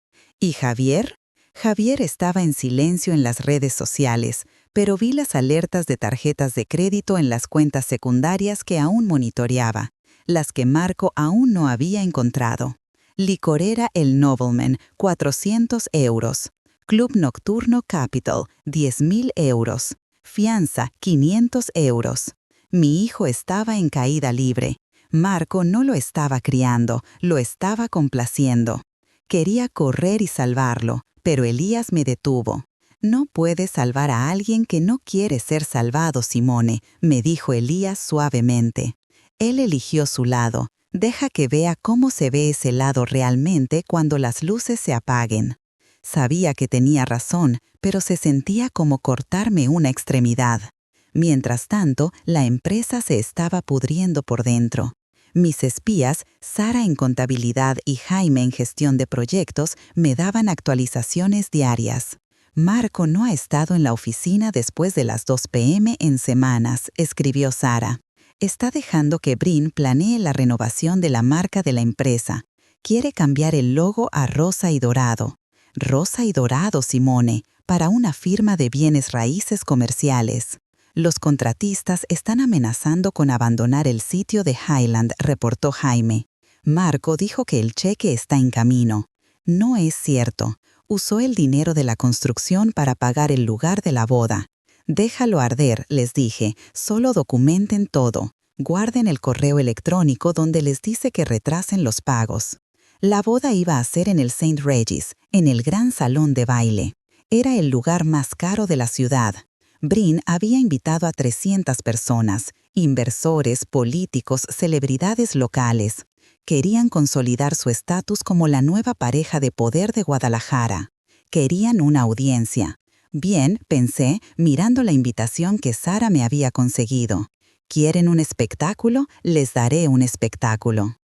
¿Y Javier? Javier estaba en silencio en las redes sociales, pero vi las alertas de tarjetas de crédito en las cuentas secundarias que aún monitoreaba, las que Marco aún no había encontrado. Licorera El Nobleman, 400 euros. Club Nocturno Capital, 10,000 euros. Fianza, 500 euros. Mi hijo estaba en caída libre. Marco no lo estaba criando, lo estaba complaciendo. Quería correr y salvarlo, pero Elías me detuvo. No puedes salvar a alguien que no quiere ser salvado, Simone, me dijo Elías suavemente. Él eligió su lado. Deja que vea cómo se ve ese lado realmente cuando las luces se apaguen. Sabía que tenía razón, pero se sentía como cortarme una extremidad. Mientras tanto, la empresa se estaba pudriendo por dentro. Mis espías, Sara en contabilidad y Jaime en gestión de proyectos, me daban actualizaciones diarias. Marco no ha estado en la oficina después de las 2 p.m. en semanas, escribió Sara. Está dejando que Brin planee la renovación de la marca de la empresa. Quiere cambiar el logo a rosa y dorado. Rosa y dorado, Simone, para una firma de bienes raíces comerciales. Los contratistas están amenazando con abandonar el sitio de Highland, reportó Jaime. Marco dijo que el cheque está en camino. No es cierto. Usó el dinero de la construcción para pagar el lugar de la boda. Déjalo arder, les dije. Solo documenten todo. Guarden el correo electrónico donde les dice que retrasen los pagos. La boda iba a ser en el St. Regis, en el gran salón de baile. Era el lugar más caro de la ciudad. Brin había invitado a 300 personas, inversores, políticos, celebridades locales. Querían consolidar su estatus como la nueva pareja de poder de Guadalajara. Querían una audiencia. Bien, pensé, mirando la invitación que Sara me había conseguido. ¿Quieren un espectáculo? Les daré un espectáculo.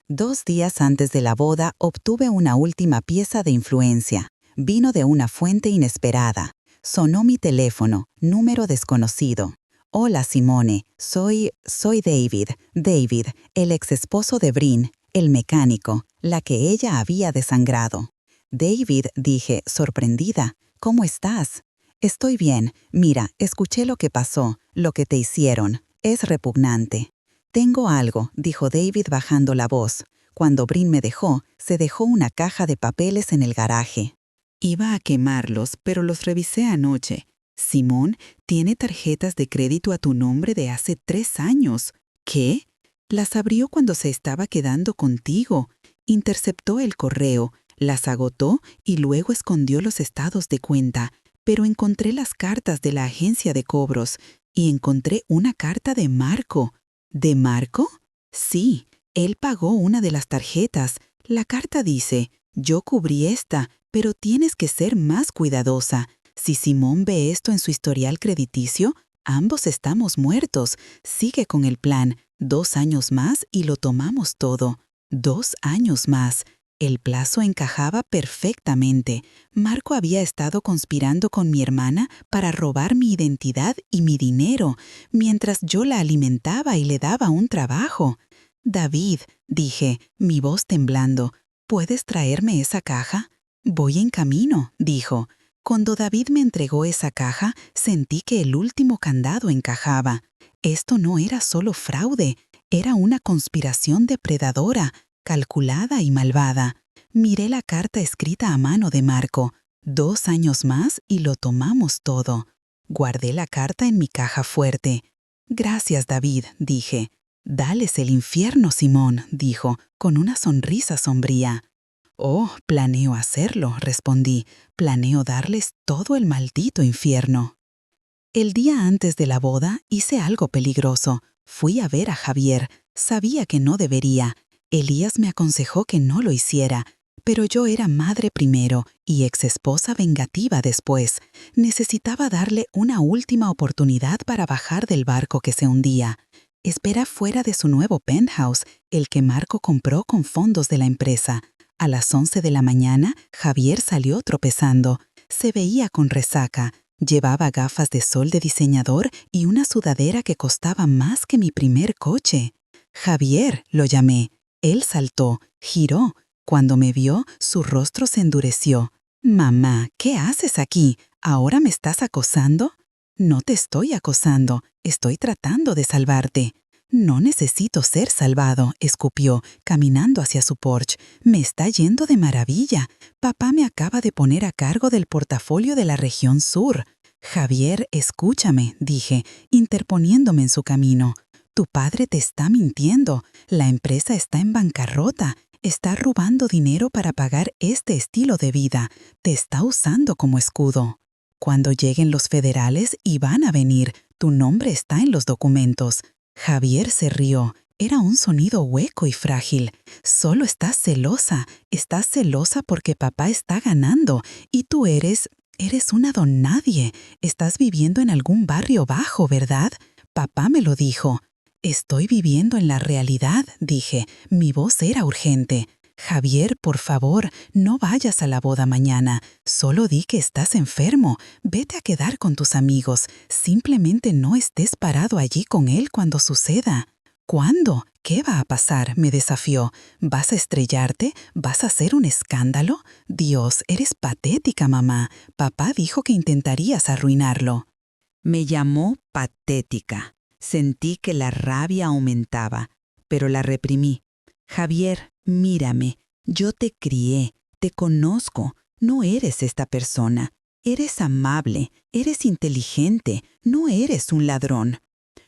2 días antes de la boda obtuve una última pieza de influencia. Vino de una fuente inesperada. Sonó mi teléfono, número desconocido. Hola, Simone, soy David, el exesposo de Brin, el mecánico, la que ella había desangrado. David, dije, sorprendida, ¿cómo estás? Estoy bien, mira, escuché lo que pasó, lo que te hicieron, es repugnante. Tengo algo, dijo David bajando la voz. Cuando Brin me dejó, se dejó una caja de papeles en el garaje. Iba a quemarlos, pero los revisé anoche. Simón tiene tarjetas de crédito a tu nombre de hace 3 años. ¿Qué? Las abrió cuando se estaba quedando contigo. Interceptó el correo, las agotó y luego escondió los estados de cuenta. Pero encontré las cartas de la agencia de cobros y encontré una carta de Marco. ¿De Marco? Sí, él pagó una de las tarjetas. La carta dice: yo cubrí esta, pero tienes que ser más cuidadosa. Si Simón ve esto en su historial crediticio, ambos estamos muertos. Sigue con el plan. 2 años más y lo tomamos todo. 2 años más. El plazo encajaba perfectamente. Marco había estado conspirando con mi hermana para robar mi identidad y mi dinero, mientras yo la alimentaba y le daba un trabajo. David, dije, mi voz temblando, ¿puedes traerme esa caja? Voy en camino, dijo. Cuando David me entregó esa caja, sentí que el último candado encajaba. Esto no era solo fraude, era una conspiración depredadora, calculada y malvada. Miré la carta escrita a mano de Marco. 2 años más y lo tomamos todo. Guardé la carta en mi caja fuerte. Gracias, David, dije. Dales el infierno, Simón, dijo, con una sonrisa sombría. Oh, planeo hacerlo, respondí. Planeo darles todo el maldito infierno. El día antes de la boda hice algo peligroso. Fui a ver a Javier. Sabía que no debería. Elías me aconsejó que no lo hiciera, pero yo era madre primero y exesposa vengativa después. Necesitaba darle una última oportunidad para bajar del barco que se hundía. Espera fuera de su nuevo penthouse, el que Marco compró con fondos de la empresa. A las 11 de la mañana, Javier salió tropezando. Se veía con resaca. Llevaba gafas de sol de diseñador y una sudadera que costaba más que mi primer coche. Javier, lo llamé. Él saltó, giró. Cuando me vio, su rostro se endureció. «Mamá, ¿qué haces aquí? ¿Ahora me estás acosando?» «No te estoy acosando, estoy tratando de salvarte». «No necesito ser salvado», escupió, caminando hacia su porche. «Me está yendo de maravilla. Papá me acaba de poner a cargo del portafolio de la región sur». «Javier, escúchame», dije, interponiéndome en su camino. «Tu padre te está mintiendo. La empresa está en bancarrota. Está robando dinero para pagar este estilo de vida. Te está usando como escudo. Cuando lleguen los federales y van a venir, tu nombre está en los documentos». Javier se rió. Era un sonido hueco y frágil. «Solo estás celosa porque papá está ganando y tú eres una don nadie. Estás viviendo en algún barrio bajo, ¿verdad? Papá me lo dijo». «Estoy viviendo en la realidad», dije. Mi voz era urgente. «Javier, por favor, no vayas a la boda mañana. Solo di que estás enfermo. Vete a quedar con tus amigos. Simplemente no estés parado allí con él cuando suceda». «¿Cuándo? ¿Qué va a pasar?», me desafió. «¿Vas a estrellarte? ¿Vas a hacer un escándalo? Dios, eres patética, mamá. Papá dijo que intentarías arruinarlo». Me llamó patética. Sentí que la rabia aumentaba, pero la reprimí. «Javier, mírame. Yo te crié, te conozco. No eres esta persona. Eres amable, eres inteligente, no eres un ladrón».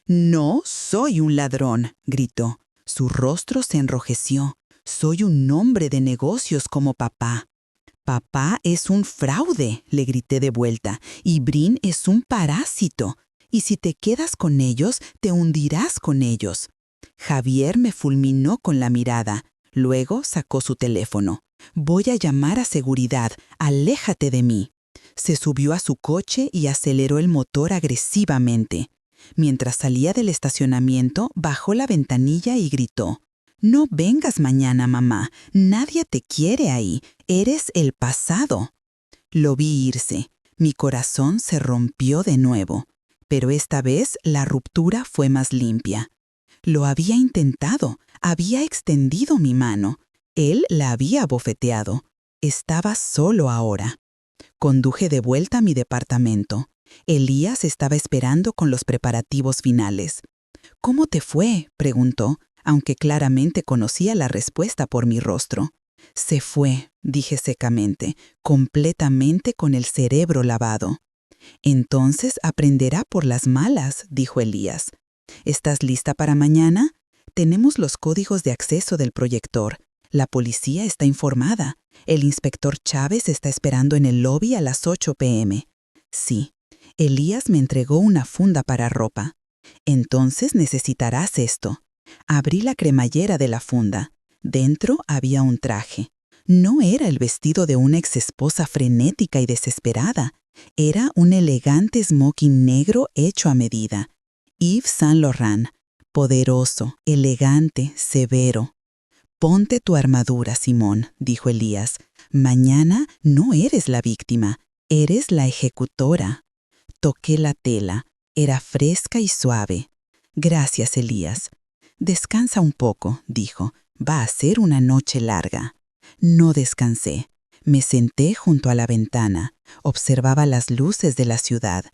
«No soy un ladrón», gritó. Su rostro se enrojeció. «Soy un hombre de negocios como papá». «Papá es un fraude», le grité de vuelta, «y Brin es un parásito. Y si te quedas con ellos, te hundirás con ellos». Javier me fulminó con la mirada. Luego sacó su teléfono. «Voy a llamar a seguridad. Aléjate de mí». Se subió a su coche y aceleró el motor agresivamente. Mientras salía del estacionamiento, bajó la ventanilla y gritó: «No vengas mañana, mamá. Nadie te quiere ahí. Eres el pasado». Lo vi irse. Mi corazón se rompió de nuevo. Pero esta vez la ruptura fue más limpia. Lo había intentado, había extendido mi mano. Él la había bofeteado. Estaba solo ahora. Conduje de vuelta a mi departamento. Elías estaba esperando con los preparativos finales. «¿Cómo te fue?», preguntó, aunque claramente conocía la respuesta por mi rostro. «Se fue», dije secamente, completamente con el cerebro lavado. Entonces aprenderá por las malas, dijo Elías. ¿Estás lista para mañana? Tenemos los códigos de acceso del proyector. La policía está informada. El inspector Chávez está esperando en el lobby a las 8 p.m. Sí, Elías me entregó una funda para ropa. Entonces necesitarás esto. Abrí la cremallera de la funda. Dentro había un traje. No era el vestido de una exesposa frenética y desesperada. Era un elegante smoking negro hecho a medida. Yves Saint Laurent. Poderoso, elegante, severo. «Ponte tu armadura, Simón», dijo Elías. «Mañana no eres la víctima, eres la ejecutora». Toqué la tela. Era fresca y suave. «Gracias, Elías». «Descansa un poco», dijo. «Va a ser una noche larga». No descansé. Me senté junto a la ventana. Observaba las luces de la ciudad.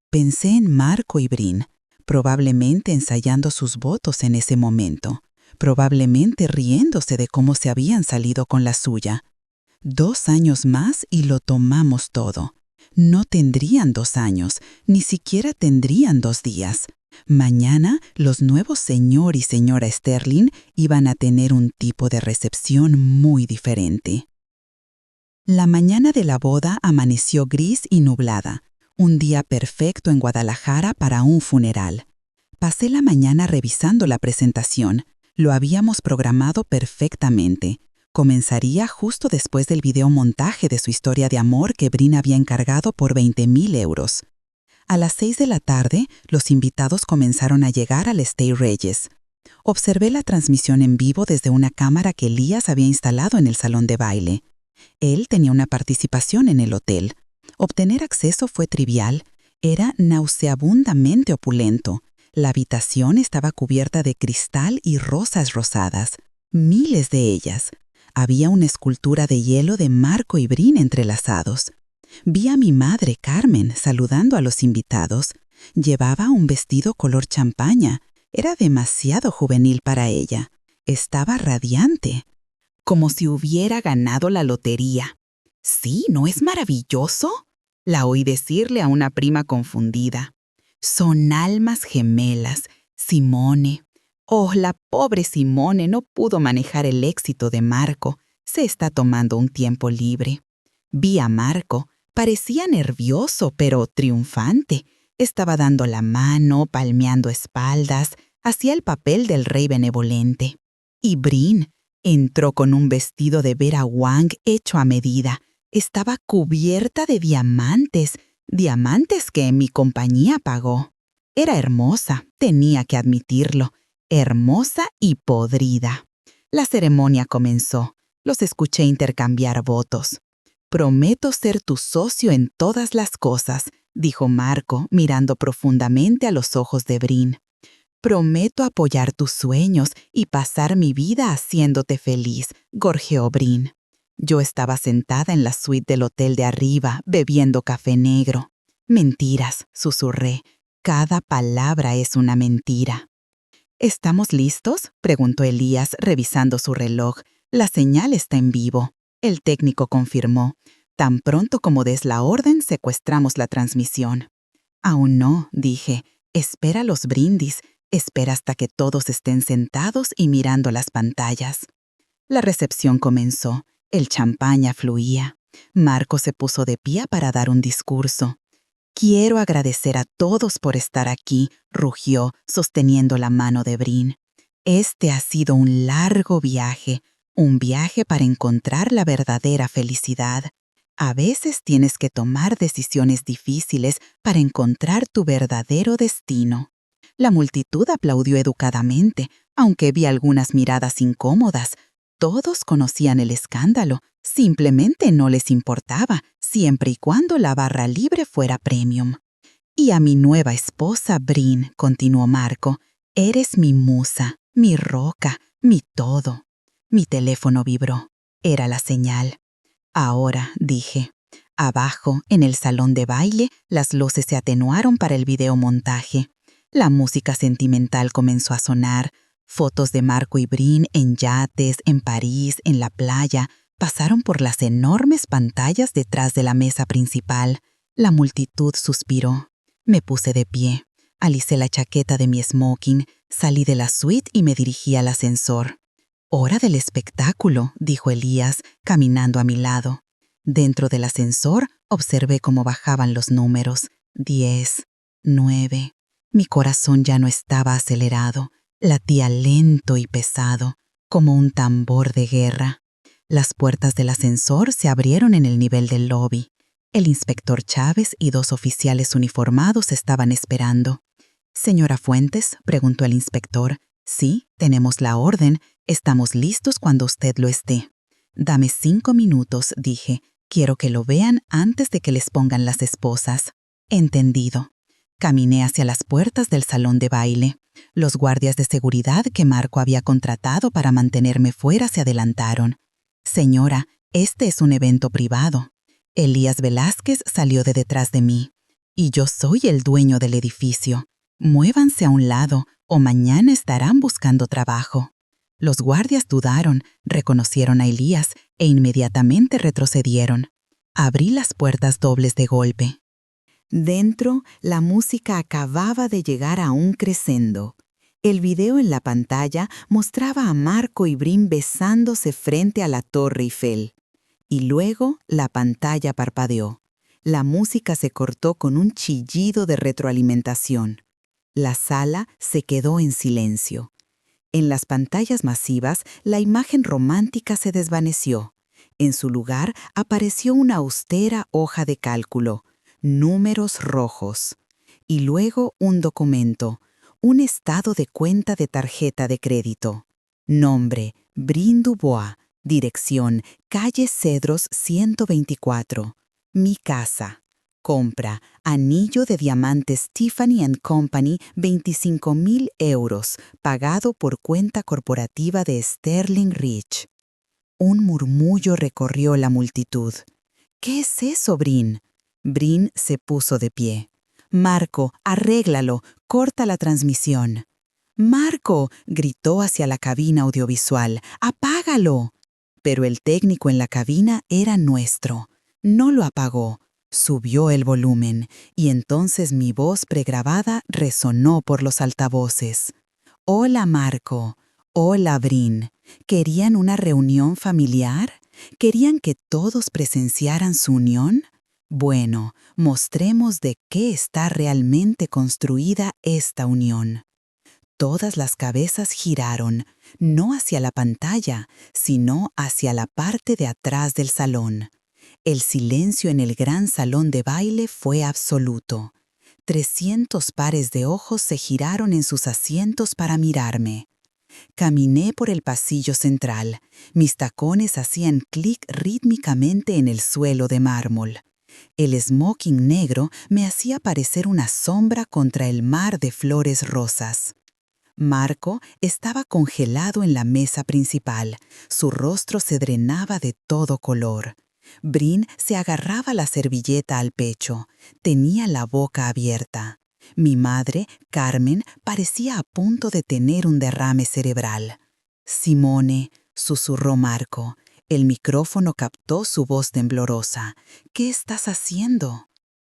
Pensé en Marco y Brin, probablemente ensayando sus votos en ese momento, probablemente riéndose de cómo se habían salido con la suya. 2 años más y lo tomamos todo. No tendrían 2 años, ni siquiera tendrían 2 días. Mañana los nuevos señor y señora Sterling iban a tener un tipo de recepción muy diferente. La mañana de la boda amaneció gris y nublada, un día perfecto en Guadalajara para un funeral. Pasé la mañana revisando la presentación. Lo habíamos programado perfectamente. Comenzaría justo después del videomontaje de su historia de amor que Brin había encargado por 20,000 euros. A las 6 de la tarde, los invitados comenzaron a llegar al Stay Regis. Observé la transmisión en vivo desde una cámara que Elías había instalado en el salón de baile. Él tenía una participación en el hotel. Obtener acceso fue trivial. Era nauseabundamente opulento. La habitación estaba cubierta de cristal y rosas rosadas. Miles de ellas. Había una escultura de hielo de Marco y Brin entrelazados. Vi a mi madre, Carmen, saludando a los invitados. Llevaba un vestido color champaña. Era demasiado juvenil para ella. Estaba radiante, como si hubiera ganado la lotería. «Sí, ¿no es maravilloso?», la oí decirle a una prima confundida. «Son almas gemelas, Simone». Oh, la pobre Simone no pudo manejar el éxito de Marco. Se está tomando un tiempo libre. Vi a Marco. Parecía nervioso, pero triunfante. Estaba dando la mano, palmeando espaldas, hacía el papel del rey benevolente. Y Brin entró con un vestido de Vera Wang hecho a medida. Estaba cubierta de diamantes, diamantes que mi compañía pagó. Era hermosa, tenía que admitirlo, hermosa y podrida. La ceremonia comenzó. Los escuché intercambiar votos. «Prometo ser tu socio en todas las cosas», dijo Marco, mirando profundamente a los ojos de Brin. «Prometo apoyar tus sueños y pasar mi vida haciéndote feliz», gorjeó Brin. Yo estaba sentada en la suite del hotel de arriba, bebiendo café negro. «Mentiras», susurré. «Cada palabra es una mentira». «¿Estamos listos?», preguntó Elías, revisando su reloj. «La señal está en vivo». El técnico confirmó. «Tan pronto como des la orden, secuestramos la transmisión». «Aún no», dije. «Espera los brindis. Espera hasta que todos estén sentados y mirando las pantallas». La recepción comenzó. El champaña fluía. Marco se puso de pie para dar un discurso. «Quiero agradecer a todos por estar aquí», rugió, sosteniendo la mano de Brin. «Este ha sido un largo viaje, un viaje para encontrar la verdadera felicidad. A veces tienes que tomar decisiones difíciles para encontrar tu verdadero destino». La multitud aplaudió educadamente, aunque vi algunas miradas incómodas. Todos conocían el escándalo, simplemente no les importaba, siempre y cuando la barra libre fuera premium. «Y a mi nueva esposa, Brin», continuó Marco, «eres mi musa, mi roca, mi todo». Mi teléfono vibró. Era la señal. «Ahora», dije. Abajo, en el salón de baile, las luces se atenuaron para el videomontaje. La música sentimental comenzó a sonar. Fotos de Marco y Brin en yates, en París, en la playa, pasaron por las enormes pantallas detrás de la mesa principal. La multitud suspiró. Me puse de pie, alicé la chaqueta de mi smoking, salí de la suite y me dirigí al ascensor. «Hora del espectáculo», dijo Elías, caminando a mi lado. Dentro del ascensor observé cómo bajaban los números. 10, 9. Mi corazón ya no estaba acelerado, latía lento y pesado, como un tambor de guerra. Las puertas del ascensor se abrieron en el nivel del lobby. El inspector Chávez y 2 oficiales uniformados estaban esperando. «Señora Fuentes», preguntó el inspector. «Sí, tenemos la orden. Estamos listos cuando usted lo esté». «Dame 5 minutos», dije. «Quiero que lo vean antes de que les pongan las esposas». «Entendido». Caminé hacia las puertas del salón de baile. Los guardias de seguridad que Marco había contratado para mantenerme fuera se adelantaron. «Señora, este es un evento privado». Elías Velázquez salió de detrás de mí. «Y yo soy el dueño del edificio. Muévanse a un lado o mañana estarán buscando trabajo». Los guardias dudaron, reconocieron a Elías e inmediatamente retrocedieron. Abrí las puertas dobles de golpe. Dentro, la música acababa de llegar a un crescendo. El video en la pantalla mostraba a Marco y Brin besándose frente a la Torre Eiffel. Y luego la pantalla parpadeó. La música se cortó con un chillido de retroalimentación. La sala se quedó en silencio. En las pantallas masivas, la imagen romántica se desvaneció. En su lugar apareció una austera hoja de cálculo, números rojos. Y luego un documento, un estado de cuenta de tarjeta de crédito. Nombre, Brin Dubois. Dirección, calle Cedros 124. Mi casa. Compra, anillo de diamantes Tiffany & Company, 25.000 euros, pagado por cuenta corporativa de Sterling Rich. Un murmullo recorrió la multitud. «¿Qué es eso, Brin?» Brin se puso de pie. «Marco, arréglalo, corta la transmisión». «Marco», gritó hacia la cabina audiovisual, «apágalo». Pero el técnico en la cabina era nuestro. No lo apagó. Subió el volumen y entonces mi voz pregrabada resonó por los altavoces. «Hola, Marco. Hola, Brin. ¿Querían una reunión familiar? ¿Querían que todos presenciaran su unión? Bueno, mostremos de qué está realmente construida esta unión». Todas las cabezas giraron, no hacia la pantalla, sino hacia la parte de atrás del salón. El silencio en el gran salón de baile fue absoluto. 300 pares de ojos se giraron en sus asientos para mirarme. Caminé por el pasillo central. Mis tacones hacían clic rítmicamente en el suelo de mármol. El smoking negro me hacía parecer una sombra contra el mar de flores rosas. Marco estaba congelado en la mesa principal. Su rostro se drenaba de todo color. Brin se agarraba la servilleta al pecho. Tenía la boca abierta. Mi madre, Carmen, parecía a punto de tener un derrame cerebral. «Simone», susurró Marco. El micrófono captó su voz temblorosa. «¿Qué estás haciendo?»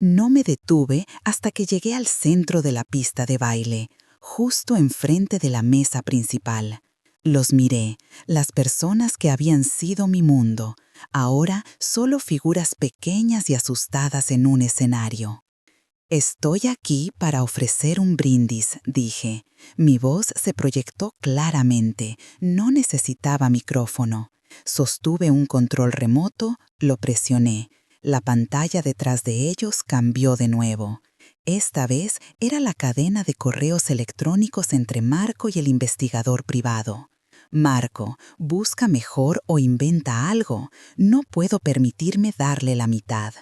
No me detuve hasta que llegué al centro de la pista de baile, justo enfrente de la mesa principal. Los miré, las personas que habían sido mi mundo, ahora solo figuras pequeñas y asustadas en un escenario. «Estoy aquí para ofrecer un brindis», dije. Mi voz se proyectó claramente, no necesitaba micrófono. Sostuve un control remoto, lo presioné. La pantalla detrás de ellos cambió de nuevo. Esta vez era la cadena de correos electrónicos entre Marco y el investigador privado. «Marco, busca mejor o inventa algo. No puedo permitirme darle la mitad».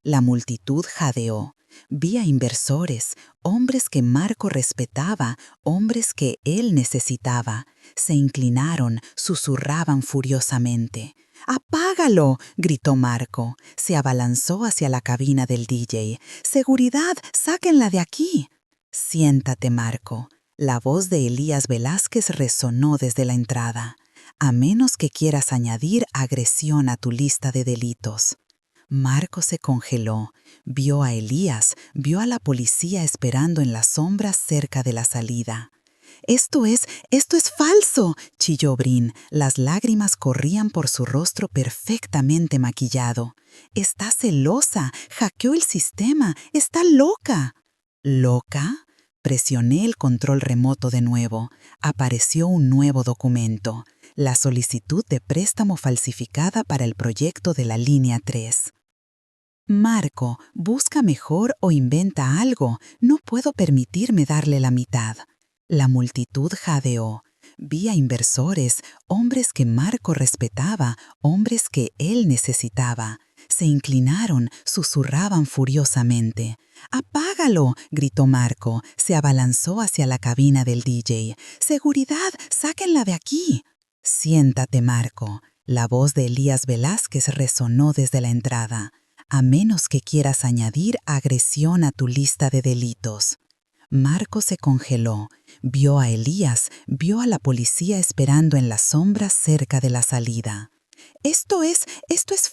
La multitud jadeó. Vi a inversores, hombres que Marco respetaba, hombres que él necesitaba. Se inclinaron, susurraban furiosamente. «¡Apágalo!», gritó Marco. Se abalanzó hacia la cabina del DJ. «¡Seguridad! ¡Sáquenla de aquí!». «Siéntate, Marco». La voz de Elías Velázquez resonó desde la entrada. «A menos que quieras añadir agresión a tu lista de delitos». Marco se congeló. Vio a Elías, vio a la policía esperando en las sombras cerca de la salida. Esto es falso, chilló Brin. Las lágrimas corrían por su rostro perfectamente maquillado. Está celosa, hackeó el sistema, está loca. ¿Loca? Presioné el control remoto de nuevo. Apareció un nuevo documento, la solicitud de préstamo falsificada para el proyecto de la línea 3. Marco, busca mejor o inventa algo. No puedo permitirme darle la mitad. La multitud jadeó. Vi a inversores, hombres que Marco respetaba, hombres que él necesitaba. Se inclinaron, susurraban furiosamente. «¡Apágalo!», gritó Marco. Se abalanzó hacia la cabina del DJ. «¡Seguridad! ¡Sáquenla de aquí!». «Siéntate, Marco». La voz de Elías Velázquez resonó desde la entrada. «A menos que quieras añadir agresión a tu lista de delitos». Marco se congeló. Vio a Elías, vio a la policía esperando en las sombras cerca de la salida. Esto es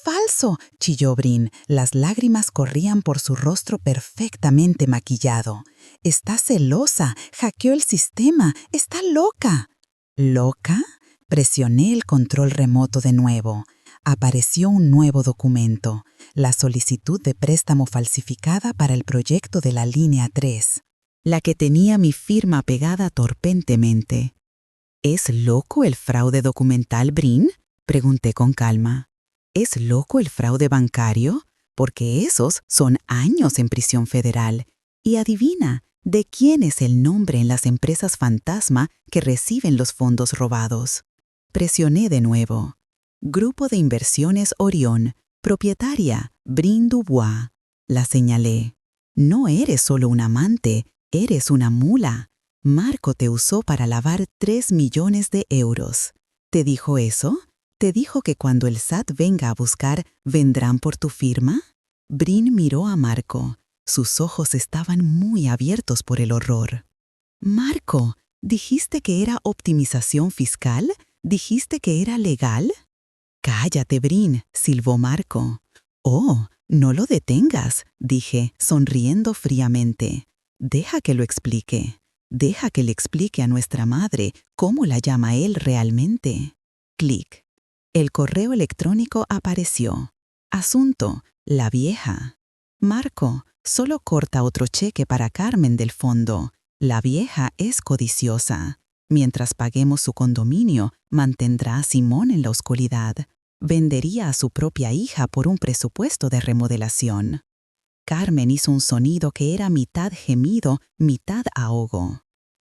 falso», chilló Brin. Las lágrimas corrían por su rostro perfectamente maquillado. «Está celosa, hackeó el sistema, está loca». ¿Loca? Presioné el control remoto de nuevo. Apareció un nuevo documento, la solicitud de préstamo falsificada para el proyecto de la línea 3. La que tenía mi firma pegada torpentemente. ¿Es loco el fraude documental, Brin?, pregunté con calma. ¿Es loco el fraude bancario? Porque esos son años en prisión federal. Y adivina, ¿de quién es el nombre en las empresas fantasma que reciben los fondos robados? Presioné de nuevo. Grupo de Inversiones Orión, propietaria Brin Dubois. La señalé. No eres solo un amante, eres una mula. Marco te usó para lavar 3 millones de euros. ¿Te dijo eso? ¿Te dijo que cuando el SAT venga a buscar, vendrán por tu firma? Brin miró a Marco. Sus ojos estaban muy abiertos por el horror. «Marco, ¿dijiste que era optimización fiscal? ¿Dijiste que era legal?» «Cállate, Brin», silbó Marco. «Oh, no lo detengas», dije, sonriendo fríamente. «Deja que lo explique. Deja que le explique a nuestra madre cómo la llama él realmente». Clic. El correo electrónico apareció. Asunto: la vieja. «Marco, solo corta otro cheque para Carmen del fondo. La vieja es codiciosa. Mientras paguemos su condominio, mantendrá a Simón en la oscuridad. Vendería a su propia hija por un presupuesto de remodelación». Carmen hizo un sonido que era mitad gemido, mitad ahogo.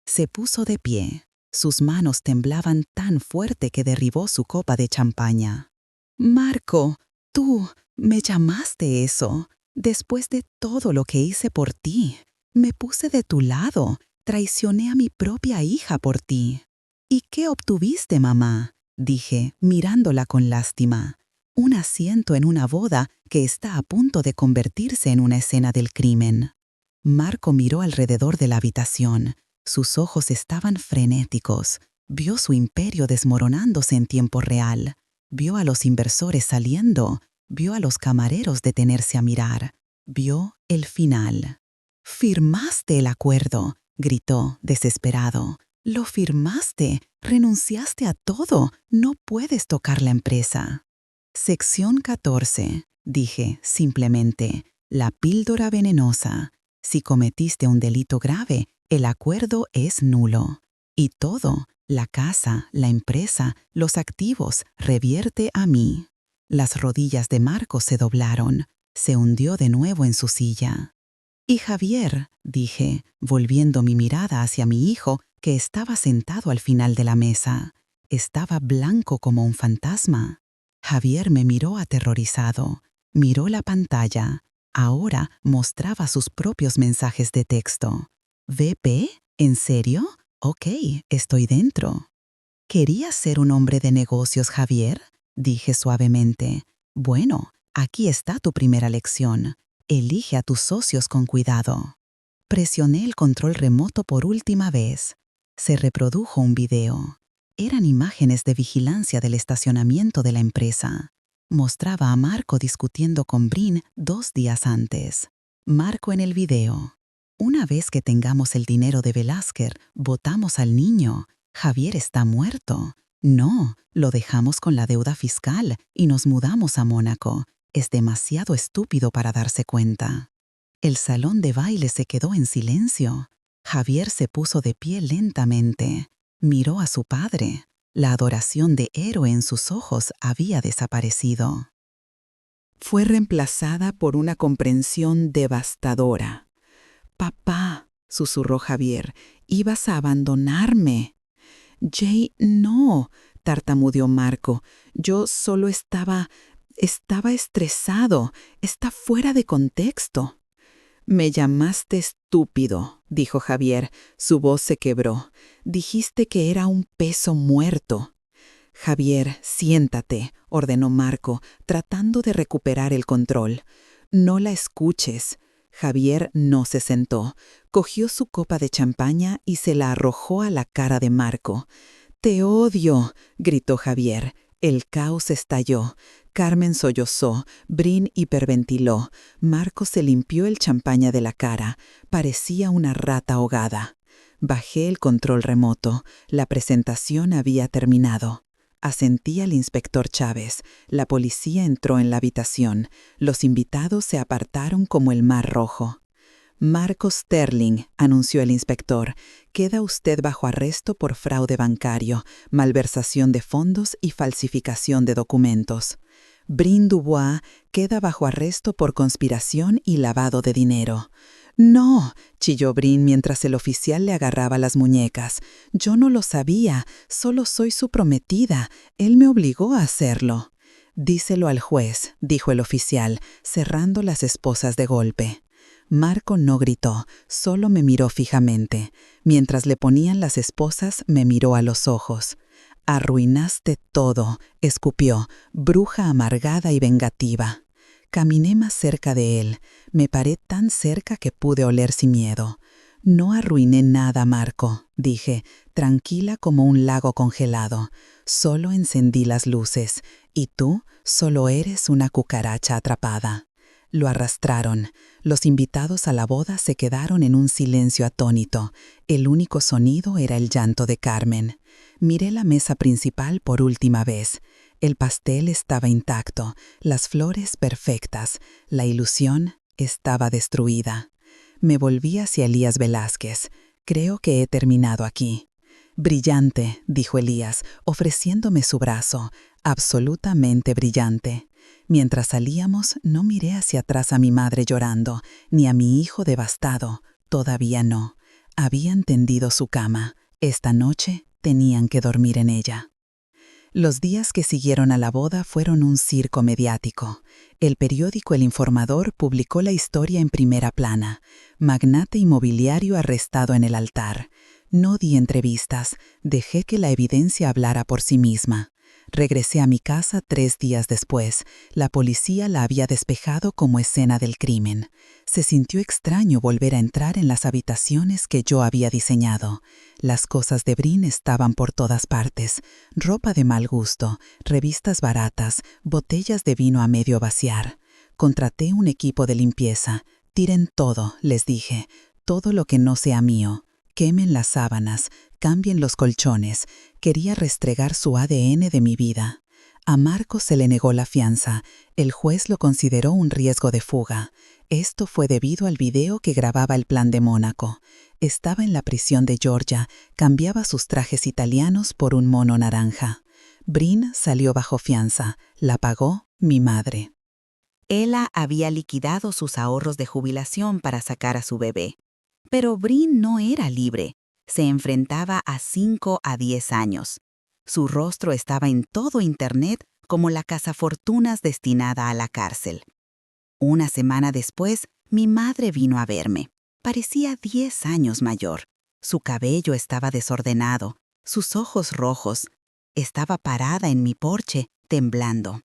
Se puso de pie. Sus manos temblaban tan fuerte que derribó su copa de champaña. «Marco, tú me llamaste eso. Después de todo lo que hice por ti, me puse de tu lado, traicioné a mi propia hija por ti». «¿Y qué obtuviste, mamá?», dije, mirándola con lástima. «Un asiento en una boda que está a punto de convertirse en una escena del crimen». Marco miró alrededor de la habitación. Sus ojos estaban frenéticos. Vio su imperio desmoronándose en tiempo real. Vio a los inversores saliendo. Vio a los camareros detenerse a mirar. Vio el final. «¡Firmaste el acuerdo!», gritó, desesperado. «Lo firmaste. Renunciaste a todo. No puedes tocar la empresa». Sección 14, dije simplemente. La píldora venenosa. Si cometiste un delito grave, el acuerdo es nulo. Y todo, la casa, la empresa, los activos, revierte a mí. Las rodillas de Marco se doblaron. Se hundió de nuevo en su silla. «Y Javier», dije, volviendo mi mirada hacia mi hijo, que estaba sentado al final de la mesa. Estaba blanco como un fantasma. Javier me miró aterrorizado. Miró la pantalla. Ahora mostraba sus propios mensajes de texto. «¿VP? ¿En serio? Ok, estoy dentro». «¿Querías ser un hombre de negocios, Javier?», dije suavemente. «Bueno, aquí está tu primera lección. Elige a tus socios con cuidado». Presioné el control remoto por última vez. Se reprodujo un video. Eran imágenes de vigilancia del estacionamiento de la empresa. Mostraba a Marco discutiendo con Brin 2 días antes. Marco en el video. Una vez que tengamos el dinero de Velázquez, votamos al niño. Javier está muerto. No, lo dejamos con la deuda fiscal y nos mudamos a Mónaco. Es demasiado estúpido para darse cuenta. El salón de baile se quedó en silencio. Javier se puso de pie lentamente. Miró a su padre. La adoración de héroe en sus ojos había desaparecido. Fue reemplazada por una comprensión devastadora. «Papá», susurró Javier, «ibas a abandonarme». «Jay, no», tartamudeó Marco. «Yo solo estaba estresado. Está fuera de contexto». «Me llamaste estúpido», dijo Javier. Su voz se quebró. «Dijiste que era un peso muerto». «Javier, siéntate», ordenó Marco, tratando de recuperar el control. «No la escuches». Javier no se sentó. Cogió su copa de champaña y se la arrojó a la cara de Marco. «Te odio», gritó Javier. El caos estalló. Carmen sollozó, Brin hiperventiló. Marco se limpió el champaña de la cara. Parecía una rata ahogada. Bajé el control remoto. La presentación había terminado. Asentí al inspector Chávez. La policía entró en la habitación. Los invitados se apartaron como el mar rojo. «Marco Sterling», anunció el inspector, «queda usted bajo arresto por fraude bancario, malversación de fondos y falsificación de documentos. Brin Dubois queda bajo arresto por conspiración y lavado de dinero». «No», chilló Brin mientras el oficial le agarraba las muñecas. «Yo no lo sabía, solo soy su prometida. Él me obligó a hacerlo». «Díselo al juez», dijo el oficial, cerrando las esposas de golpe. Marco no gritó, solo me miró fijamente. Mientras le ponían las esposas, me miró a los ojos. «Arruinaste todo», escupió, bruja amargada y vengativa. Caminé más cerca de él. Me paré tan cerca que pude oler sin miedo. «No arruiné nada, Marco», dije, tranquila como un lago congelado. «Solo encendí las luces, y tú solo eres una cucaracha atrapada». Lo arrastraron. Los invitados a la boda se quedaron en un silencio atónito. El único sonido era el llanto de Carmen. Miré la mesa principal por última vez. El pastel estaba intacto, las flores perfectas, la ilusión estaba destruida. Me volví hacia Elías Velázquez. «Creo que he terminado aquí». «Brillante», dijo Elías, ofreciéndome su brazo. «Absolutamente brillante». Mientras salíamos, no miré hacia atrás a mi madre llorando, ni a mi hijo devastado. Todavía no. Habían tendido su cama. Esta noche tenían que dormir en ella. Los días que siguieron a la boda fueron un circo mediático. El periódico El Informador publicó la historia en primera plana. Magnate inmobiliario arrestado en el altar. No di entrevistas, dejé que la evidencia hablara por sí misma. Regresé a mi casa 3 días después. La policía la había despejado como escena del crimen. Se sintió extraño volver a entrar en las habitaciones que yo había diseñado. Las cosas de Brin estaban por todas partes. Ropa de mal gusto, revistas baratas, botellas de vino a medio vaciar. Contraté un equipo de limpieza. «Tiren todo», les dije. «Todo lo que no sea mío. Quemen las sábanas, cambien los colchones». Quería restregar su ADN de mi vida. A Marco se le negó la fianza. El juez lo consideró un riesgo de fuga. Esto fue debido al video que grababa el plan de Mónaco. Estaba en la prisión de Georgia, cambiaba sus trajes italianos por un mono naranja. Brin salió bajo fianza. La pagó mi madre. Ella había liquidado sus ahorros de jubilación para sacar a su bebé. Pero Brin no era libre. Se enfrentaba a 5 a 10 años. Su rostro estaba en todo Internet como la cazafortunas destinada a la cárcel. Una semana después, mi madre vino a verme. Parecía 10 años mayor. Su cabello estaba desordenado, sus ojos rojos. Estaba parada en mi porche, temblando.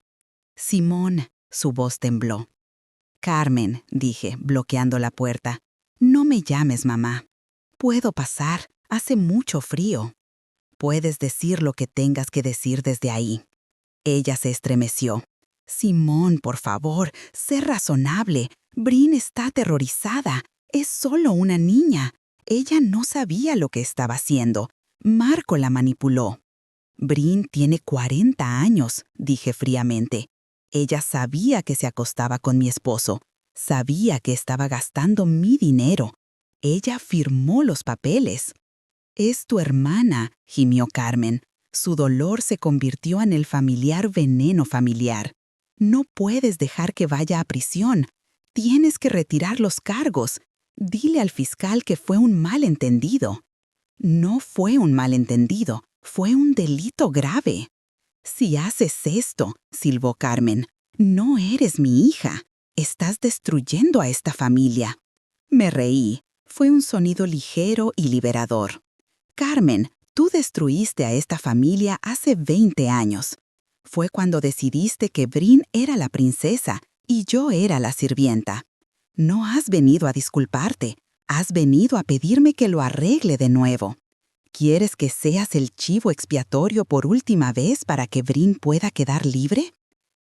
«Simón», su voz tembló. «Carmen», dije, bloqueando la puerta, «no me llames mamá. Puedo pasar, hace mucho frío». «Puedes decir lo que tengas que decir desde ahí». Ella se estremeció. Simón, por favor, sé razonable. Brin está aterrorizada. Es solo una niña. Ella no sabía lo que estaba haciendo. Marco la manipuló. Brin tiene 40 años, dije fríamente. Ella sabía que se acostaba con mi esposo. Sabía que estaba gastando mi dinero. Ella firmó los papeles. Es tu hermana, gimió Carmen. Su dolor se convirtió en el familiar veneno familiar. No puedes dejar que vaya a prisión. Tienes que retirar los cargos. Dile al fiscal que fue un malentendido. No fue un malentendido, fue un delito grave. Si haces esto, silbó Carmen, no eres mi hija. Estás destruyendo a esta familia. Me reí. Fue un sonido ligero y liberador. Carmen, tú destruiste a esta familia hace 20 años. Fue cuando decidiste que Brin era la princesa y yo era la sirvienta. No has venido a disculparte, has venido a pedirme que lo arregle de nuevo. ¿Quieres que seas el chivo expiatorio por última vez para que Brin pueda quedar libre?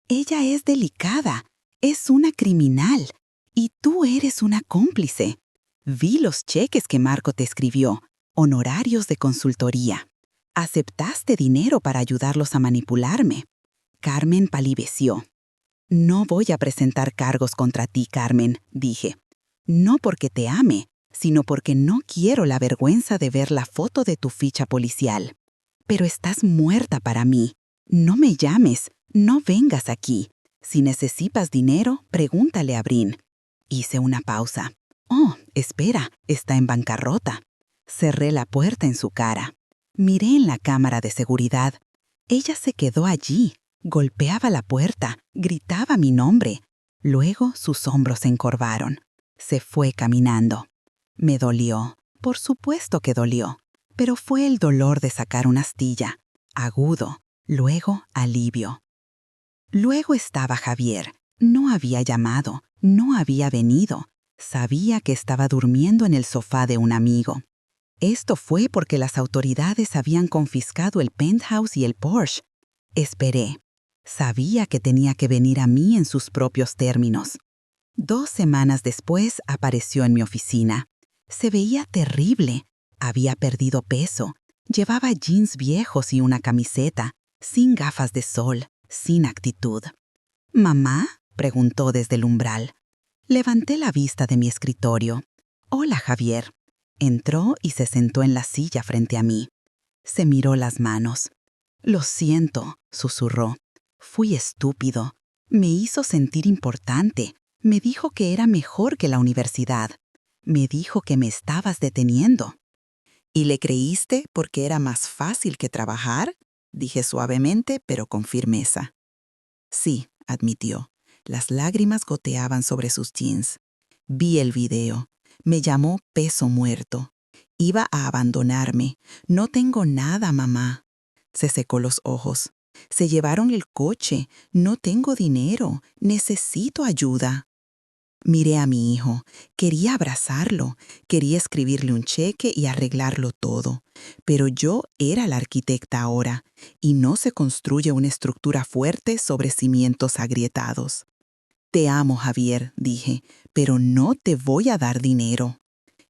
Ella es delicada, es una criminal, y tú eres una cómplice. Vi los cheques que Marco te escribió, honorarios de consultoría. Aceptaste dinero para ayudarlos a manipularme. Carmen palideció. No voy a presentar cargos contra ti, Carmen, dije. No porque te ame, sino porque no quiero la vergüenza de ver la foto de tu ficha policial. Pero estás muerta para mí. No me llames, no vengas aquí. Si necesitas dinero, pregúntale a Brin. Hice una pausa. Oh, espera, está en bancarrota. Cerré la puerta en su cara. Miré en la cámara de seguridad. Ella se quedó allí, golpeaba la puerta, gritaba mi nombre. Luego sus hombros se encorvaron. Se fue caminando. Me dolió, por supuesto que dolió, pero fue el dolor de sacar una astilla, agudo, luego alivio. Luego estaba Javier. No había llamado, no había venido. Sabía que estaba durmiendo en el sofá de un amigo. Esto fue porque las autoridades habían confiscado el penthouse y el Porsche. Esperé. Sabía que tenía que venir a mí en sus propios términos. 2 semanas después apareció en mi oficina. Se veía terrible. Había perdido peso. Llevaba jeans viejos y una camiseta, sin gafas de sol, sin actitud. ¿Mamá?, preguntó desde el umbral. Levanté la vista de mi escritorio. Hola, Javier. Entró y se sentó en la silla frente a mí. Se miró las manos. Lo siento, susurró. Fui estúpido. Me hizo sentir importante. Me dijo que era mejor que la universidad. Me dijo que me estabas deteniendo. ¿Y le creíste porque era más fácil que trabajar? Dije suavemente, pero con firmeza. Sí, admitió. Las lágrimas goteaban sobre sus jeans. Vi el video. Me llamó peso muerto. Iba a abandonarme. No tengo nada, mamá. Se secó los ojos. Se llevaron el coche. No tengo dinero. Necesito ayuda. Miré a mi hijo. Quería abrazarlo. Quería escribirle un cheque y arreglarlo todo. Pero yo era la arquitecta ahora, y no se construye una estructura fuerte sobre cimientos agrietados. Te amo, Javier, dije, pero no te voy a dar dinero.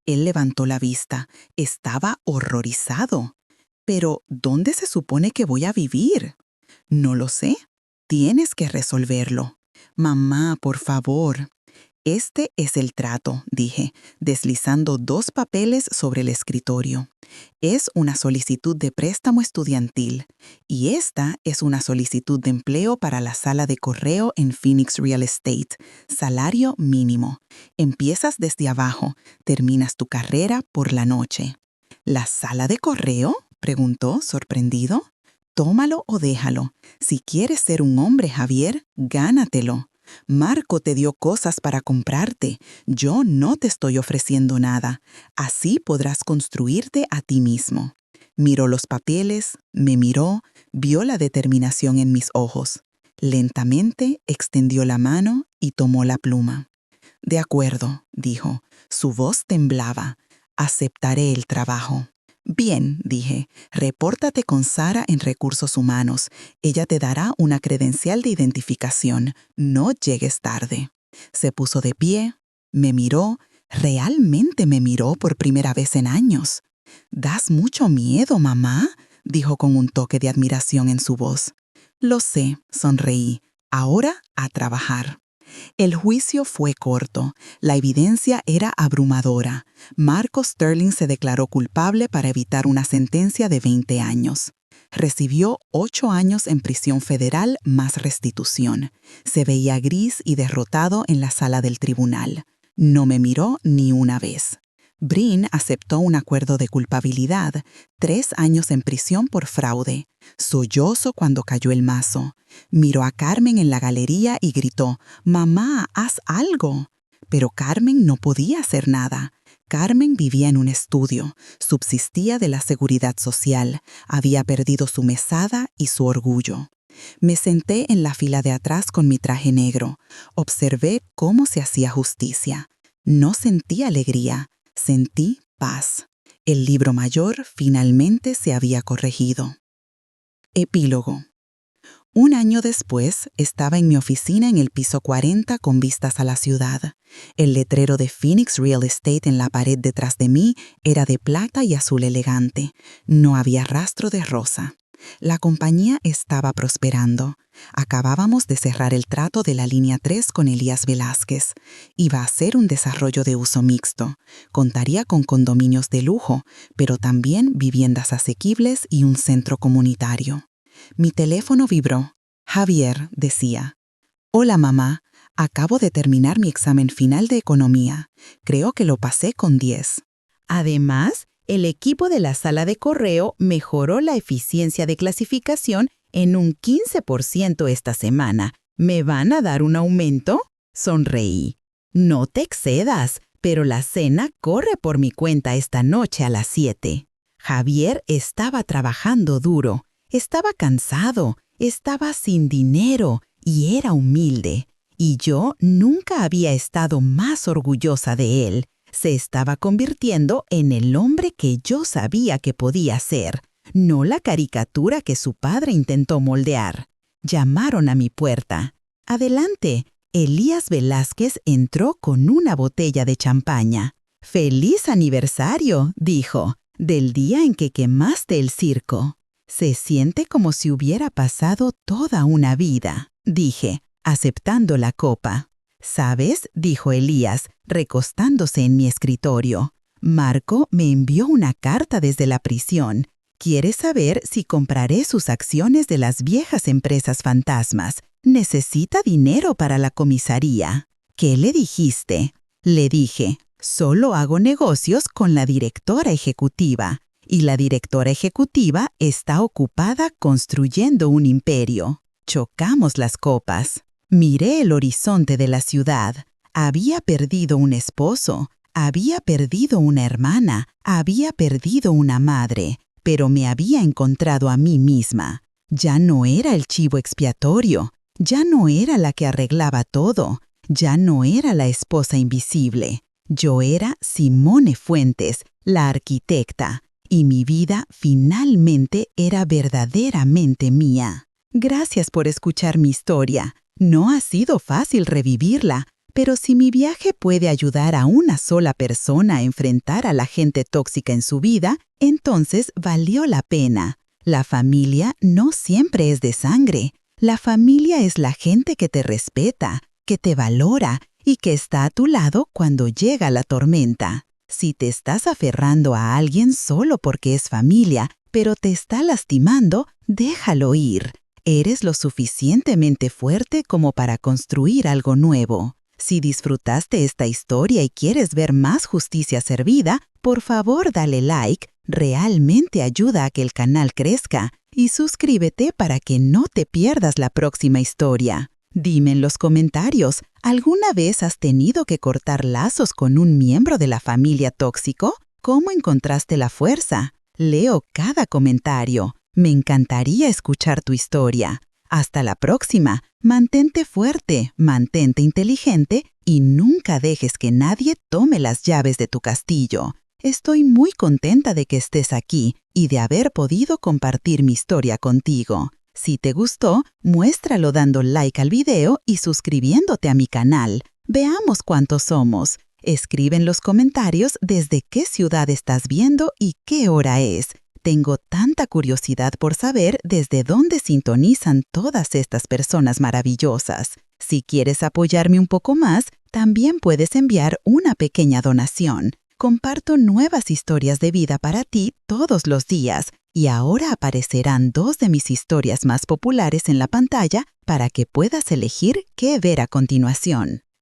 Él levantó la vista. Estaba horrorizado. Pero, ¿dónde se supone que voy a vivir? No lo sé. Tienes que resolverlo. Mamá, por favor. Este es el trato, dije, deslizando 2 papeles sobre el escritorio. Es una solicitud de préstamo estudiantil y esta es una solicitud de empleo para la sala de correo en Phoenix Real Estate. Salario mínimo. Empiezas desde abajo, terminas tu carrera por la noche. ¿La sala de correo?, preguntó, sorprendido. Tómalo o déjalo. Si quieres ser un hombre, Javier, gánatelo. Marco te dio cosas para comprarte. Yo no te estoy ofreciendo nada. Así podrás construirte a ti mismo. Miró los papeles, me miró, vio la determinación en mis ojos. Lentamente extendió la mano y tomó la pluma. De acuerdo, dijo. Su voz temblaba. Aceptaré el trabajo. Bien, dije, repórtate con Sara en Recursos Humanos. Ella te dará una credencial de identificación. No llegues tarde. Se puso de pie, me miró, realmente me miró por primera vez en años. «Das mucho miedo, mamá», dijo con un toque de admiración en su voz. «Lo sé», sonreí. «Ahora a trabajar». El juicio fue corto. La evidencia era abrumadora. Marco Sterling se declaró culpable para evitar una sentencia de 20 años. Recibió 8 años en prisión federal más restitución. Se veía gris y derrotado en la sala del tribunal. No me miró ni una vez. Brin aceptó un acuerdo de culpabilidad, 3 años en prisión por fraude. Sollozo cuando cayó el mazo. Miró a Carmen en la galería y gritó, «Mamá, haz algo». Pero Carmen no podía hacer nada. Carmen vivía en un estudio, subsistía de la seguridad social, había perdido su mesada y su orgullo. Me senté en la fila de atrás con mi traje negro. Observé cómo se hacía justicia. No sentí alegría. Sentí paz. El libro mayor finalmente se había corregido. Epílogo. Un año después, estaba en mi oficina en el piso 40 con vistas a la ciudad. El letrero de Phoenix Real Estate en la pared detrás de mí era de plata y azul elegante. No había rastro de rosa. La compañía estaba prosperando. Acabábamos de cerrar el trato de la línea 3 con Elías Velázquez. Iba a ser un desarrollo de uso mixto. Contaría con condominios de lujo, pero también viviendas asequibles y un centro comunitario. Mi teléfono vibró. Javier decía, «Hola mamá, acabo de terminar mi examen final de economía. Creo que lo pasé con 10. Además, el equipo de la sala de correo mejoró la eficiencia de clasificación en un 15% esta semana. ¿Me van a dar un aumento?», sonreí. «No te excedas, pero la cena corre por mi cuenta esta noche a las 7. Javier estaba trabajando duro, estaba cansado, estaba sin dinero y era humilde. Y yo nunca había estado más orgullosa de él. Se estaba convirtiendo en el hombre que yo sabía que podía ser, no la caricatura que su padre intentó moldear. Llamaron a mi puerta. «Adelante». Elías Velázquez entró con una botella de champaña. «¡Feliz aniversario!», dijo, «del día en que quemaste el circo». «Se siente como si hubiera pasado toda una vida», dije, aceptando la copa. «¿Sabes?», dijo Elías, recostándose en mi escritorio. «Marco me envió una carta desde la prisión. Quiere saber si compraré sus acciones de las viejas empresas fantasmas. Necesita dinero para la comisaría». «¿Qué le dijiste?». Le dije, «Solo hago negocios con la directora ejecutiva, y la directora ejecutiva está ocupada construyendo un imperio». Chocamos las copas. Miré el horizonte de la ciudad. Había perdido un esposo, había perdido una hermana, había perdido una madre, pero me había encontrado a mí misma. Ya no era el chivo expiatorio, ya no era la que arreglaba todo, ya no era la esposa invisible. Yo era Simone Fuentes, la arquitecta, y mi vida finalmente era verdaderamente mía. Gracias por escuchar mi historia. No ha sido fácil revivirla, pero si mi viaje puede ayudar a una sola persona a enfrentar a la gente tóxica en su vida, entonces valió la pena. La familia no siempre es de sangre. La familia es la gente que te respeta, que te valora y que está a tu lado cuando llega la tormenta. Si te estás aferrando a alguien solo porque es familia, pero te está lastimando, déjalo ir. Eres lo suficientemente fuerte como para construir algo nuevo. Si disfrutaste esta historia y quieres ver más justicia servida, por favor dale like, realmente ayuda a que el canal crezca, y suscríbete para que no te pierdas la próxima historia. Dime en los comentarios, ¿alguna vez has tenido que cortar lazos con un miembro de la familia tóxico? ¿Cómo encontraste la fuerza? Leo cada comentario. Me encantaría escuchar tu historia. Hasta la próxima. Mantente fuerte, mantente inteligente y nunca dejes que nadie tome las llaves de tu castillo. Estoy muy contenta de que estés aquí y de haber podido compartir mi historia contigo. Si te gustó, muéstralo dando like al video y suscribiéndote a mi canal. Veamos cuántos somos. Escribe en los comentarios desde qué ciudad estás viendo y qué hora es. Tengo tanta curiosidad por saber desde dónde sintonizan todas estas personas maravillosas. Si quieres apoyarme un poco más, también puedes enviar una pequeña donación. Comparto nuevas historias de vida para ti todos los días y ahora aparecerán 2 de mis historias más populares en la pantalla para que puedas elegir qué ver a continuación.